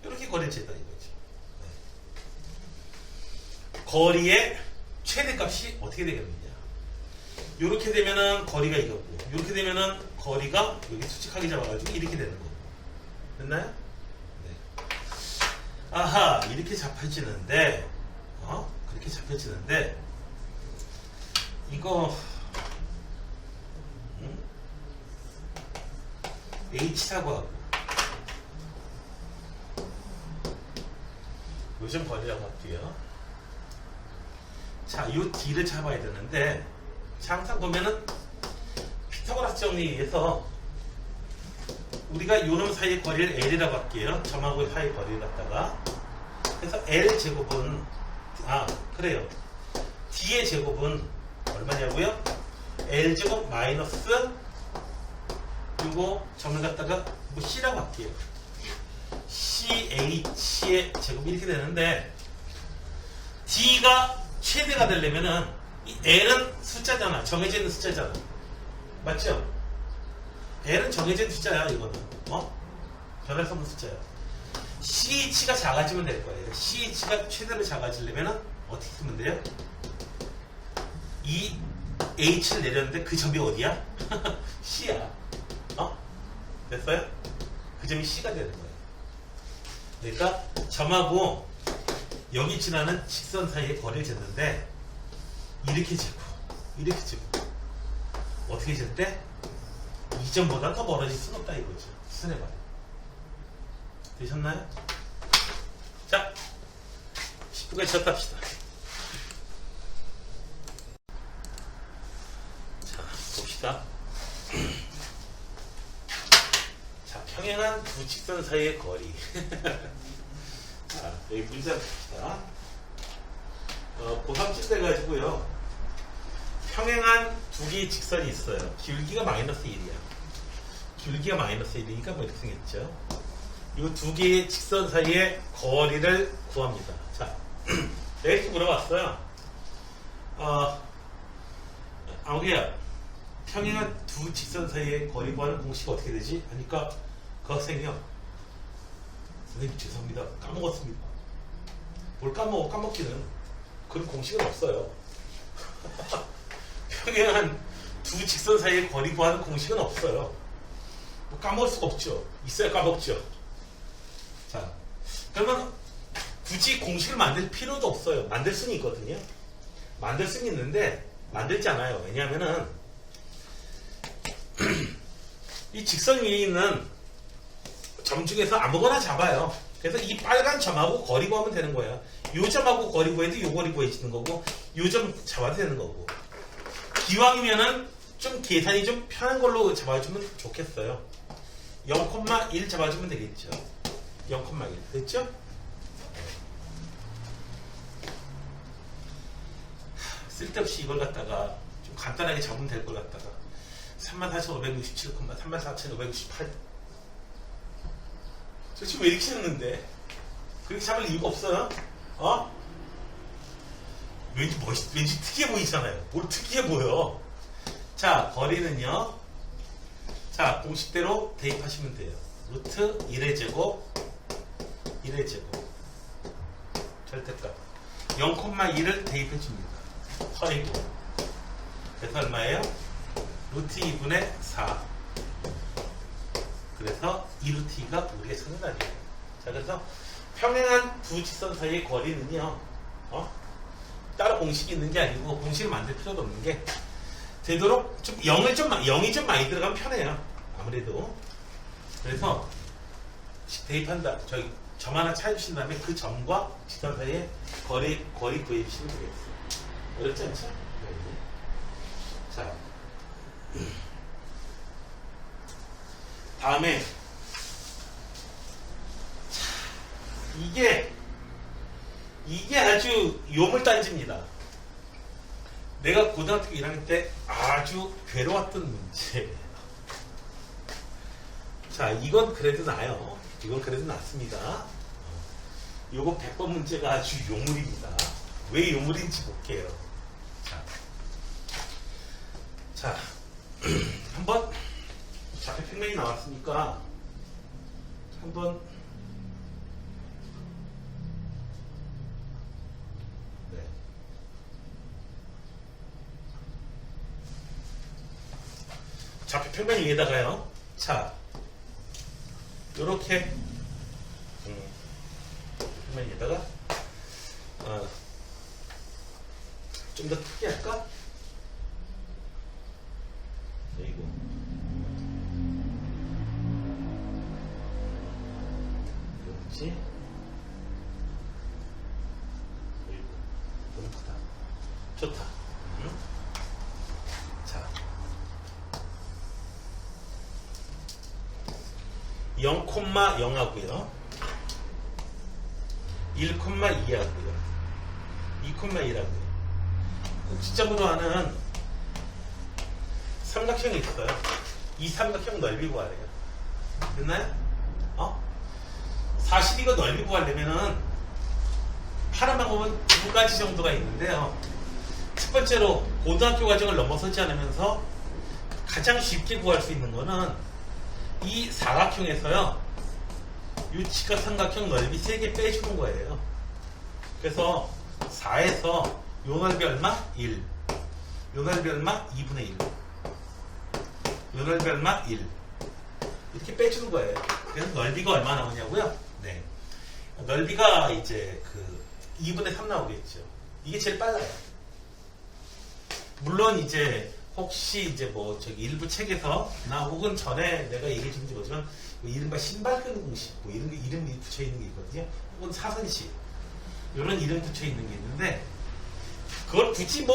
이렇게 거리를 재다 이거죠. 네. 거리의 최대값이 어떻게 되겠느냐. 이렇게 되면은 거리가 이거고, 이렇게 되면은 거리가 여기 수직하게 잡아가지고 이렇게 되는 거고. 됐나요? 네. 아하, 이렇게 잡혀지는데, 그렇게 잡혀지는데, 이거, H라고 하고, 요즘 거리라고 할게요. 자, 이 D를 잡아야 되는데, 자, 항상 보면은 피타고라스 정리에 의해서 우리가 요놈 사이의 거리를 L이라고 할게요. 점하고 사이의 거리를 갖다가. 그래서 L 제곱은, 그래요. D의 제곱은 얼마냐고요? L 제곱 마이너스 요거 점을 갖다가 뭐 C라고 할게요. CH의 제곱이 이렇게 되는데, D가 최대가 되려면은 이 L은 숫자잖아. 정해져 있는 숫자잖아. 맞죠? L은 정해져 있는 숫자야, 이거는. 변할 수 없는 숫자야. CH가 작아지면 될 거예요. CH가 최대로 작아지려면은 어떻게 쓰면 돼요? 이 H를 내렸는데 그 점이 어디야? C야. 됐어요? 그 점이 C가 되는 거예요. 그러니까 점하고 여기 지나는 직선 사이의 거리를 쟀는데 이렇게 재고 이렇게 재고 어떻게 잴 때? 이 점보다 더 멀어질 수는 없다 이거죠. 수선해 봐요. 되셨나요? 자, 10분까지 쉬었다 합시다. 자, 봅시다. 자, 평행한 두 직선 사이의 거리. 자, 여기 문제 봅시다. 고3쯤 돼가지고요. 평행한 두 개의 직선이 있어요. 기울기가 마이너스 1이야. 기울기가 마이너스 1이니까 뭐 이렇게 생겼죠. 이 두 개의 직선 사이의 거리를 구합니다. 자, 내가 이렇게 물어봤어요. 아무개야, 평행한 두 직선 사이의 거리 구하는 공식이 어떻게 되지? 하니까 그 학생이요. 선생님 죄송합니다. 까먹었습니다. 뭘 까먹기는. 그런 공식은 없어요. 평행한 두 직선 사이의 거리 구하는 공식은 없어요. 뭐 까먹을 수가 없죠. 있어야 까먹죠. 자, 그러면 굳이 공식을 만들 필요도 없어요. 만들 수는 있거든요. 만들 수는 있는데 만들지 않아요. 왜냐하면은 이 직선 위에 있는 점 중에서 아무거나 잡아요. 그래서 이 빨간 점하고 거리 구하면 되는 거예요. 요 점하고 거리 구해도 요 거리 구해지는 거고, 요 점 잡아도 되는 거고. 기왕이면은 좀 계산이 좀 편한 걸로 잡아주면 좋겠어요. 0,1 잡아주면 되겠죠. 0,1 됐죠? 쓸데없이 이걸 갖다가 좀 간단하게 잡으면 될 걸 갖다가 34,567, 34,568 저 지금 왜 이렇게 잡는데? 그렇게 잡을 이유가 없어요? 왠지 특이해 보이잖아요. 뭘 특이해 보여? 자, 거리는요. 자, 공식대로 대입하시면 돼요. 루트 1의 제곱, 1의 제곱. 절대값. 0,1을 대입해 줍니다. 허리고. 그래서 얼마예요? 루트 2분의 4. 그래서 2루트 2가 우리의 찾는 답이에요. 자, 그래서 평행한 두 직선 사이의 거리는요. 따로 공식이 있는 게 아니고 공식을 만들 필요도 없는 게 되도록 좀 0이 좀 많이 들어가면 편해요. 아무래도. 그래서 대입한다. 저기 점 하나 찾으신 다음에 그 점과 직선 사이의 거리 구해주시면 되겠어요. 어렵지 않죠? 네. 자, 다음에 이게 아주 요물단지입니다. 내가 고등학교 1학년 때 아주 괴로웠던 문제예요. 자, 이건 그래도 나아요. 이건 그래도 낫습니다. 요거 100번 문제가 아주 요물입니다. 왜 요물인지 볼게요. 자, 한번 좌표 평면이 나왔으니까 한번 좌표 평면 위에다가요. 자, 요렇게 평면 위에다가 좀 더 크게 할까? 그리고 그렇지. 그리고 너무 크다. 좋다. 자, 0,0 하고요. 1,2 하고요. 2,1 하고요. 꼭지점으로 하는 삼각형이 있어요. 이 삼각형 넓이 구하래요. 됐나요? 42가 넓이 구하려면은 하는 방법은 두 가지 정도가 있는데요. 첫 번째로 고등학교 과정을 넘어서지 않으면서 가장 쉽게 구할 수 있는 거는 이 사각형에서요, 이 직각삼각형 넓이 3개 빼주는 거예요. 그래서 4에서 요 넓이 얼마? 1. 요 넓이 얼마? 2분의 1. 요 넓이 얼마? 1. 이렇게 빼주는 거예요. 그래서 넓이가 얼마 나오냐고요? 네. 넓이가 이제 2분의 3 나오겠죠. 이게 제일 빨라요. 물론 이제 혹시 이제 일부 책에서 나 혹은 전에 내가 얘기해 준지 모르지만 이른바 신발 끄는 공식 이름이 붙여 있는 게 있거든요. 혹은 사선식 이런 이름 붙여 있는 게 있는데 그걸 굳이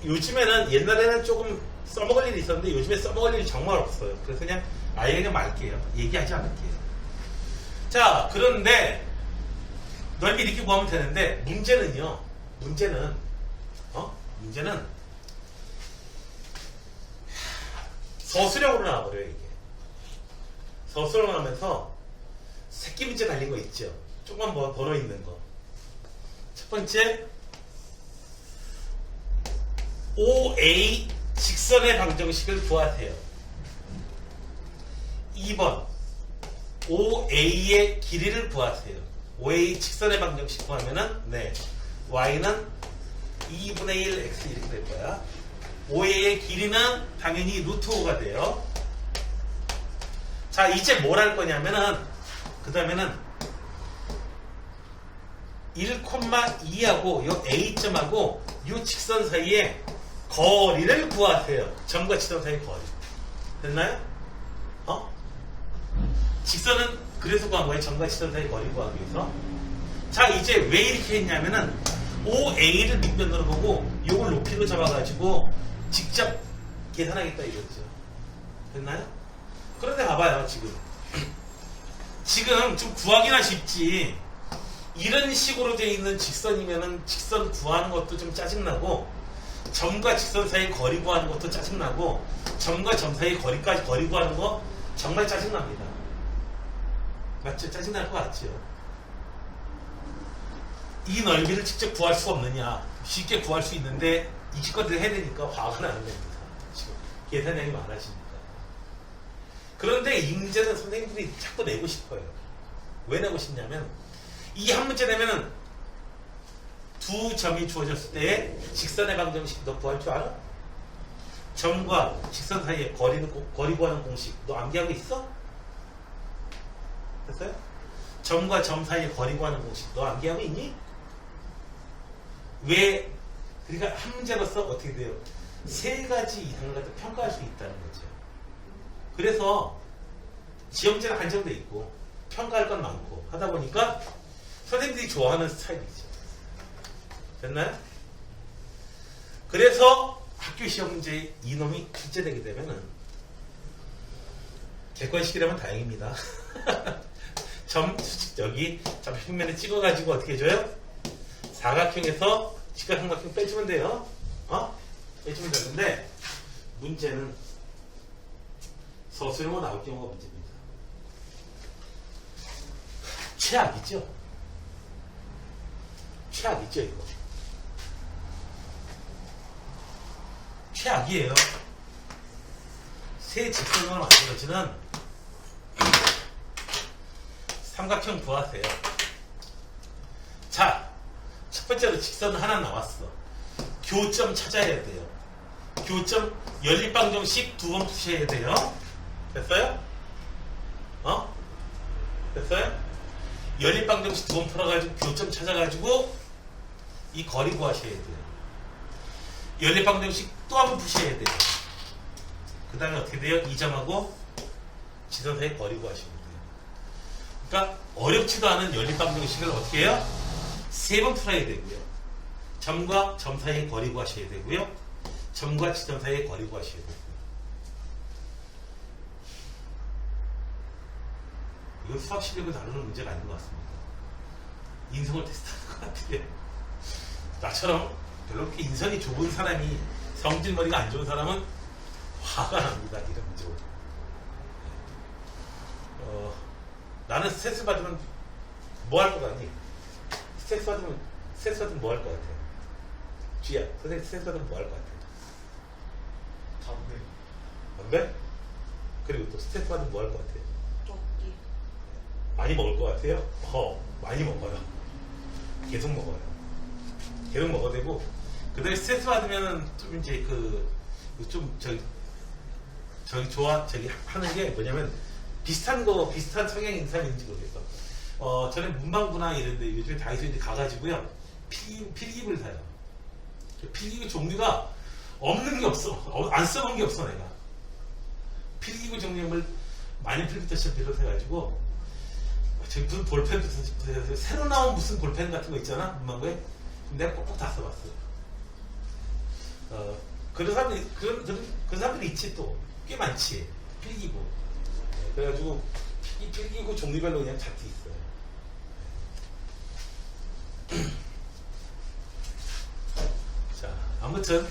요즘에는 옛날에는 조금 써먹을 일이 있었는데 요즘에 써먹을 일이 정말 없어요. 그래서 그냥 아예 그냥 말게요. 얘기하지 않을게요. 자, 그런데 넓이 이렇게 구하면 되는데 문제는 서술형으로 나와버려요. 이게 서술형으로 나오면서 새끼 문제 달린 거 있죠. 조금만 벌어 있는 거. 첫 번째, OA 직선의 방정식을 구하세요. 2번, OA의 길이를 구하세요. OA 직선의 방정식 구하면은 y는 2분의 1 x 이렇게 될 거야. OA의 길이는 당연히 루트 5가 돼요. 자, 이제 뭘 할 거냐면은 그 다음에는 1,2하고 요 A점하고 요 직선 사이에 거리를 구하세요. 점과 직선 사이의 거리. 됐나요? 직선은 그래서 구한 거예요. 점과 직선 사이의 거리 구하기 위해서. 자, 이제 왜 이렇게 했냐면은 OA를 밑면으로 보고 요걸 높이로 잡아가지고 직접 계산하겠다 이거죠. 됐나요? 그런데 봐봐요. 지금 좀 구하기나 쉽지. 이런 식으로 되어 있는 직선이면은 직선 구하는 것도 좀 짜증나고 점과 직선 사이 거리 구하는 것도 짜증나고 점과 점 사이 거리 구하는 거 정말 짜증납니다. 맞죠? 짜증날 것 같죠? 이 넓이를 직접 구할 수 없느냐? 쉽게 구할 수 있는데 이 직권들을 해야 되니까 화가 나는 겁니다. 지금 계산량이 많아지니까. 그런데 이 문제는 선생님들이 자꾸 내고 싶어요. 왜 내고 싶냐면 이 한 문제 내면은 두 점이 주어졌을 때 직선의 방정식 너 구할 줄 알아? 점과 직선 사이에 거리 구하는 공식 너 암기하고 있어? 됐어요? 점과 점 사이에 거리 구하는 공식 너 암기하고 있니? 왜? 그러니까 한 문제로서 어떻게 돼요? 3가지 이상을 갖다 평가할 수 있다는 거죠. 그래서 지형제는 한정돼 있고 평가할 건 많고 하다 보니까 선생님들이 좋아하는 스타일이죠. 됐나요? 그래서 학교 시험 문제에 이놈이 출제되게 되면은 객관식이라면 다행입니다. 여기 평면에 찍어가지고 어떻게 해줘요? 사각형에서 직각삼각형 빼주면 돼요. 빼주면 되는데 문제는 서술형으로 나올 경우가 문제입니다. 최악이죠. 최악이죠 이거. 최악이에요. 세 직선으로 만들어지는 삼각형 구하세요. 자, 첫 번째로 직선 하나 나왔어. 교점 찾아야 돼요. 교점 연립방정식 2번 푸셔야 돼요. 됐어요? 됐어요? 연립방정식 2번 풀어가지고 교점 찾아가지고 이 거리 구하셔야 돼요. 연립방정식 또 한 번 푸셔야 돼요. 그 다음에 어떻게 돼요? 이 점하고 지선 사이 거리 구하시면 돼요. 그러니까 어렵지도 않은 연립방정식을 어떻게 해요? 3번 풀어야 되고요. 점과 점 사이의 거리 구하셔야 되고요. 점과 지점 사이의 거리 구하셔야 되고요. 이건 수학 실력을 다루는 문제가 아닌 것 같습니다. 인성을 테스트하는 것 같아요. 나처럼 별로 그렇게 인성이 좁은 사람이 성질머리가 안 좋은 사람은 화가 납니다. 이런 문제로. 나는 스트레스 받으면 뭐 할 것 같니? 스트레스 받으면 뭐 할 것 같아? 쥐야, 선생님 스트레스 받으면 뭐 할 것 같아? 담배? 그리고 또 스트레스 받으면 뭐 할 것 같아? 먹기. 많이 먹을 것 같아요? 많이 먹어요. 계속 먹어요. 계속 먹어도 되고, 그 다음에 스트레스 받으면 좀 이제 하는 게 뭐냐면, 비슷한 성향인 사람인지 모르겠어. 전에 문방구나 이런데 요즘에 다이소에 가가지고요, 필기구를 사요. 필기구 종류가 없는 게 없어. 안 써본 게 없어, 내가. 필기구 종류를 마니필부터 비롯해가지고, 저기 무슨 볼펜도 새로 나온 무슨 볼펜 같은 거 있잖아, 문방구에. 내가 꼭꼭 다 써봤어요. 그런 사람들이 있지, 또. 꽤 많지. 필기구. 그래가지고, 이 필기구 종류별로 그냥 잡기 있어요. 자, 아무튼,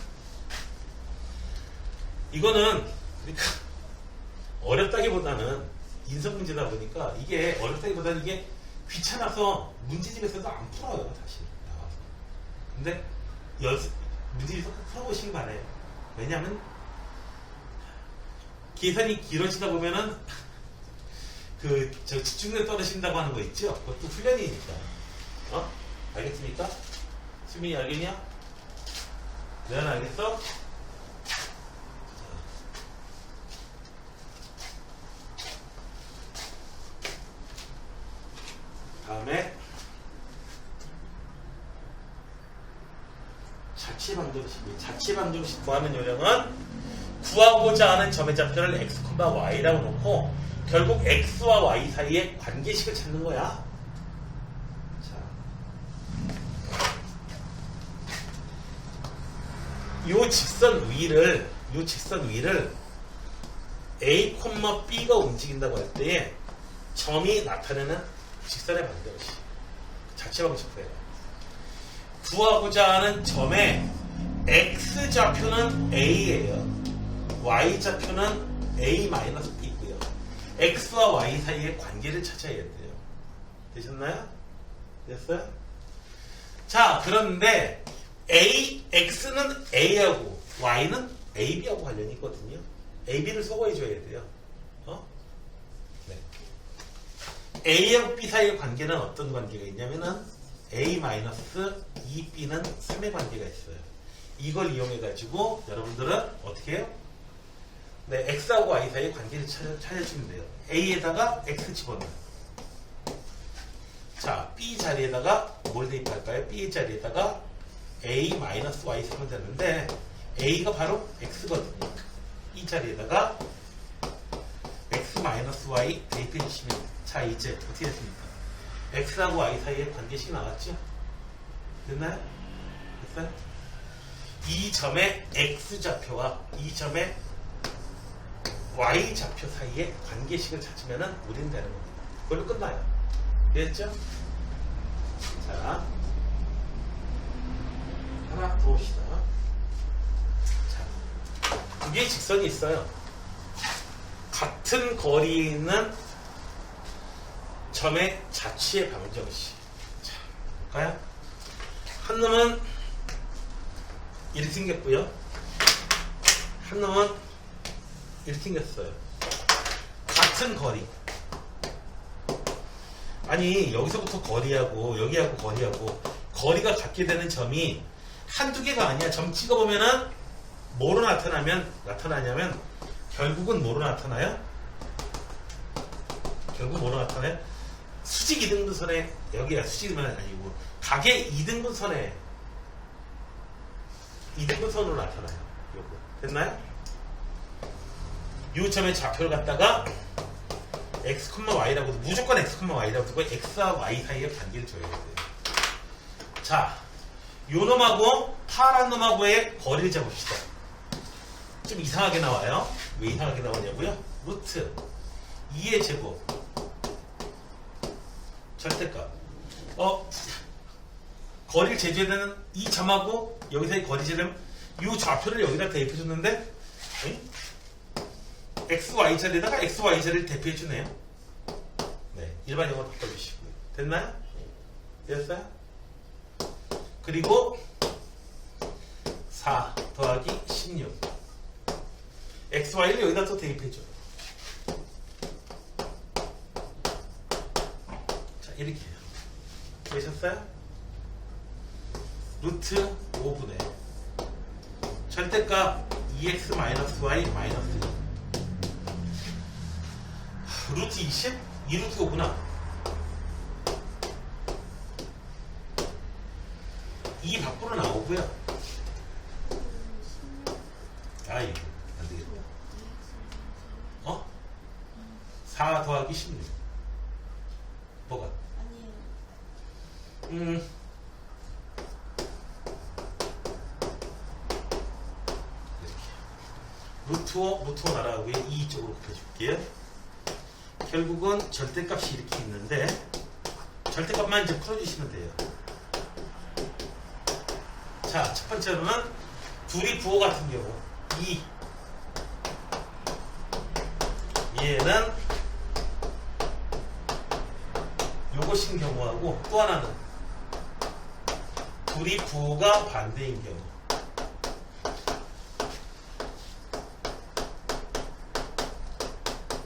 이거는, 그러니까, 어렵다기보다는 인성 문제다 보니까 이게 어렵다기보다는 이게 귀찮아서 문제집에서도 안 풀어요, 사실. 나와서. 근데, 문제집에서 꼭 풀어보시기 바래요. 왜냐면, 계산이 길어지다 보면은, 집중력 떨어진다고 하는 거 있죠? 그것도 훈련이니까. 알겠습니까? 수민이 알겠냐? 내가 알겠어? 다음에 자취방정식 구하는 요령은 구하고자 하는 점의 좌표를 x, y라고 놓고 결국 x와 y 사이의 관계식을 찾는 거야. 자, 요 직선 위를 a, b가 움직인다고 할 때에 점이 나타내는 직선의 방정식. 자취방정식이에요. 구하고자 하는 점의 x 좌표는 a예요. y 좌표는 a-b고요. x와 y 사이의 관계를 찾아야 돼요. 되셨나요? 됐어요? 자, 그런데 x는 a하고 y는 ab하고 관련이 있거든요. ab를 소거해줘야 돼요. 네. a하고 b 사이의 관계는 어떤 관계가 있냐면은 a-2b는 3의 관계가 있어요. 이걸 이용해가지고 여러분들은 어떻게 해요? 네, x하고 y 사이의 관계를 찾아주면 돼요. a에다가 x 집어넣어요. 자, b 자리에다가 뭘 대입할까요? b 자리에다가 a-y 쓰면 되는데 a가 바로 x거든요. 이 자리에다가 x-y 대입해 주시면, 자, 이제 어떻게 됐습니까? x하고 y 사이의 관계식이 나왔죠? 됐나요? 됐어요? 이 점의 x좌표와 이 점의 y좌표 사이의 관계식을 찾으면 우리는 되는 겁니다. 그걸로 끝나요. 됐죠? 자, 하나 더 봅시다. 자, 두 개의 직선이 있어요. 같은 거리에 있는 점의 자취의 방정식. 자, 볼까요? 한 놈은 이렇게 생겼고요. 한 놈은 이렇게 생겼어요. 같은 거리. 아니, 여기서부터 거리하고 여기하고 거리하고 거리가 같게 되는 점이 한두 개가 아니야. 점 찍어보면은 뭐로 나타나냐면 결국은 뭐로 나타나요? 결국 뭐로 나타나요? 수직 이등분선에, 여기가 수직은 아니고 각의 이등분선에 이등분선으로 나타나요. 요거 됐나요? 이 점의 좌표를 갖다가 x, y라고, 무조건 x, y라고 두고 x와 y 사이의 관계를 줘야 돼요. 자, 요 놈하고 파란 놈하고의 거리를 재봅시다. 좀 이상하게 나와요. 왜 이상하게 나오냐고요? 루트 2의 제곱 절대값. 거리를 제시되는 이 점하고 여기서의 거리 재려면 이 좌표를 여기다 대입해줬는데 x, y 자리에다가 x, y 자리를 대표해주네요. 네, 일반 영어 바꿔주시고요. 됐나요? 됐어요? 그리고 4 더하기 16 x, y를 여기다 또 대입해줘. 자, 이렇게 해요. 되셨어요? 루트 5분의 절대값 2x 마이너스 y 마이너스 2 루트 20? 2루트 5구나. 2 밖으로 나오고요. 아이 안 되겠다. 4 더하기 16 뭐가? 아니에요. 루트 5 날아가고요. 2 쪽으로 곱해줄게요. 결국은 절대값이 이렇게 있는데 절대값만 이제 풀어주시면 돼요. 자, 첫 번째로는 둘이 부호 같은 경우 2 얘는 요것인 경우하고 또 하나는 둘이 부호가 반대인 경우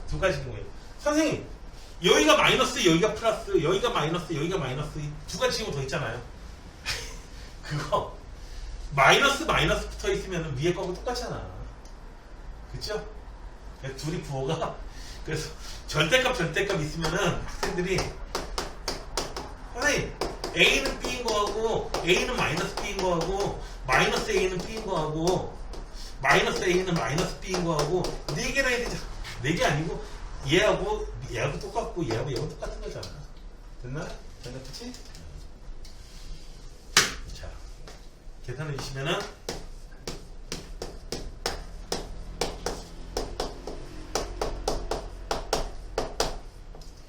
두 가지 경우예요. 선생님 여기가 마이너스 여기가 플러스 여기가 마이너스 여기가 마이너스 두 가지 경우 더 있잖아요. 그거 마이너스 붙어 있으면 위에 거하고 똑같잖아. 그쵸? 둘이 부호가 그래서 절대값 있으면은 학생들이 선생님 A는 B인 거하고 A는 마이너스 B인 거하고 마이너스 A는 B인 거하고 마이너스 A는 마이너스 B인 거하고 네 개나 해야 되잖아. 네 개 아니고 얘하고 똑같고 얘하고 똑같은 거잖아. 됐나? 됐나? 그치? 자 계산해 주시면은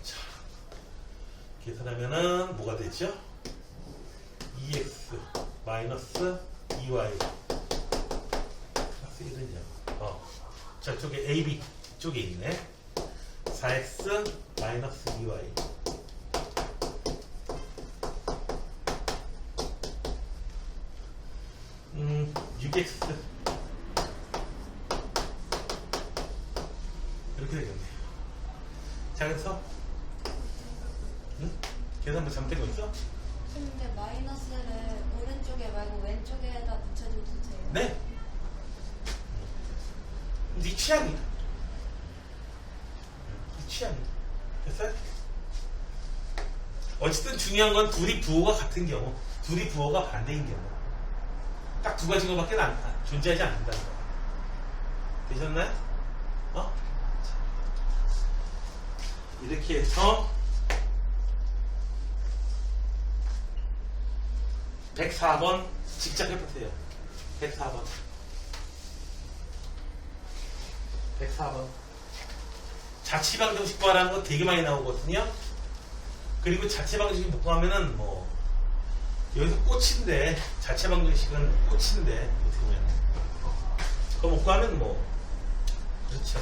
자 계산하면은 뭐가 되죠? 2x 마이너스 2y 플러스 1은요. 저쪽에 AB 쪽에 있네. 4x 마이너스 2y 6x 이렇게 되겠네요. 자 그래서 계산 뭐 잘못된 거 있어? 근데 마이너스를 오른쪽에 말고 왼쪽에다 붙여줘도 돼요? 네. 네 취향이야. 네 취향이야. 됐어요? 어쨌든 중요한 건 둘이 부호가 같은 경우, 둘이 부호가 반대인 경우. 딱 두 가지 것밖에 존재하지 않는다는 거야. 되셨나요? 이렇게 해서 104번 직접 해보세요. 104번. 자취방정식 구하라는 거 되게 많이 나오거든요. 그리고 자취방정식 못 구하면은 뭐 여기서 꽃인데 자취방정식은 꽃인데 어떻게 보면 그거 못 구하면 뭐 그렇죠.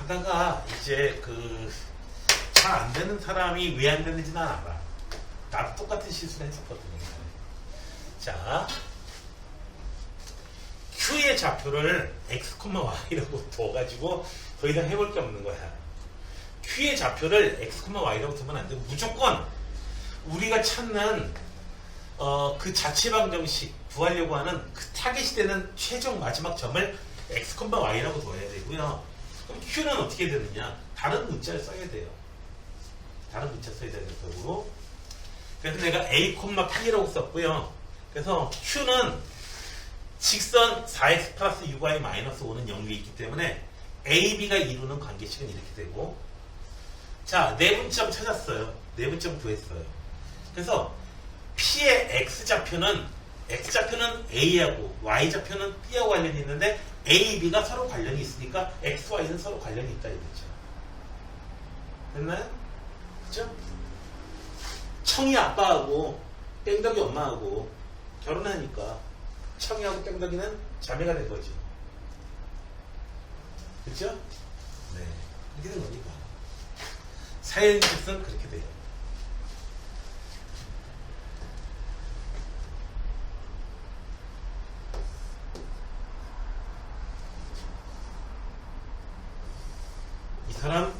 하다가 이제 잘 안 되는 사람이 왜 안 되는지 난 알아. 나도 똑같은 실수를 했었거든요. 자, Q의 좌표를 x, y라고 둬가지고 더 이상 해볼 게 없는 거야. Q의 좌표를 x, y라고 두면 안 되고 무조건 우리가 찾는 그 자체 방정식 구하려고 하는 그 타겟이 되는 최종 마지막 점을 x, y라고 둬야 되고요. 그럼 Q는 어떻게 되느냐? 다른 문자를 써야 돼요. 다른 문자 써야 되는 거고. 그래서 내가 a, p라고 썼고요. 그래서 Q는 직선 4x 플러스 6y 마이너스 5는 0이 있기 때문에 a, b가 이루는 관계식은 이렇게 되고, 자, 내분점 찾았어요. 내분점 구했어요. 그래서 P의 X좌표는 A하고 Y좌표는 B하고 관련이 있는데 A, B가 서로 관련이 있으니까 X, Y는 서로 관련이 있다 이거죠. 됐나요? 그죠? 청이 아빠하고 뺑덕이 엄마하고 결혼하니까 청이하고 뺑덕이는 자매가 된 거죠. 그죠? 네. 이렇게 된 겁니다. 사연직은 그렇게 돼요. 이 사람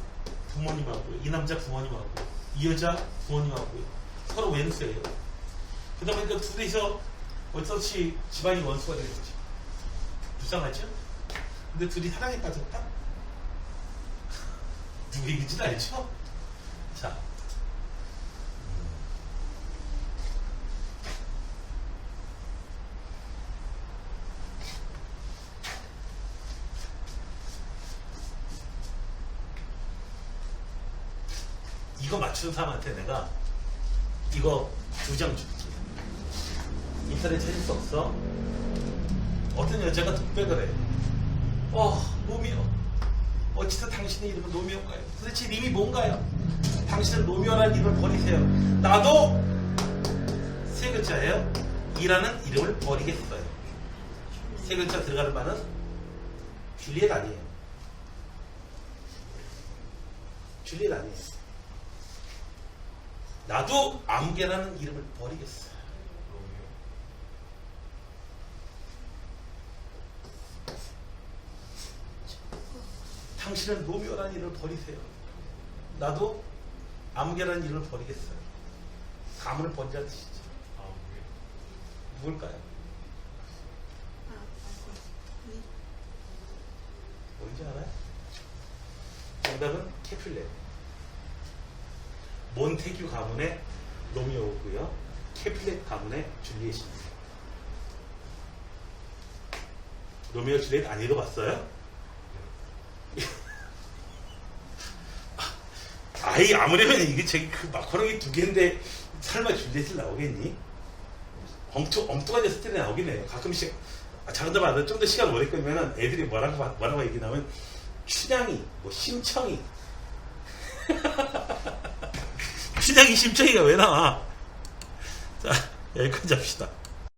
부모님하고, 이 남자 부모님하고, 이 여자 부모님하고 서로 왼수예요. 그러다 보니까 둘이서 어떻게 집안이 원수가 되는 거지. 불쌍하죠? 근데 둘이 사랑에 빠졌다? 누구 얘기인지는 알죠? 자. 이거 맞추는 사람한테 내가 이거 2장 줄게. 인터넷 찾을 수 없어. 어떤 여자가 독백을 해. 로미오. 어찌서 당신의 이름은 로미오인가요? 도대체 이름이 뭔가요? 당신은 로미오라는 이름을 버리세요. 나도 세 글자예요. 이라는 이름을 버리겠어요. 세 글자 들어가는 말은 줄리엣 아니에요. 줄리엣 아니에요. 나도 아무개라는 이름을 버리겠어. 당신은 로미오라는 이름을 버리세요. 나도 아무개라는 이름을 버리겠어요. 가문을 번지한 뜻이죠. 누굴까요? 뭔지 알아요? 정답은 캐필렛. 몬테규 가문의 로미오고요. 캐필렛 가문의 줄리엣입니다. 로미오 줄리엣 안 읽어봤어요? 아이 아무래도 이게 그 마카롱이 2개인데 설마 줄리엣을 나오겠니? 엉뚱한 스타일이 나오긴 해요. 가끔씩 잠깐만 좀 더 시간 오래 끌면 애들이 뭐라고 얘기하면 춘향이, 심청이 춘향이 심청이가 왜 나와? 자, 여기까지 합시다.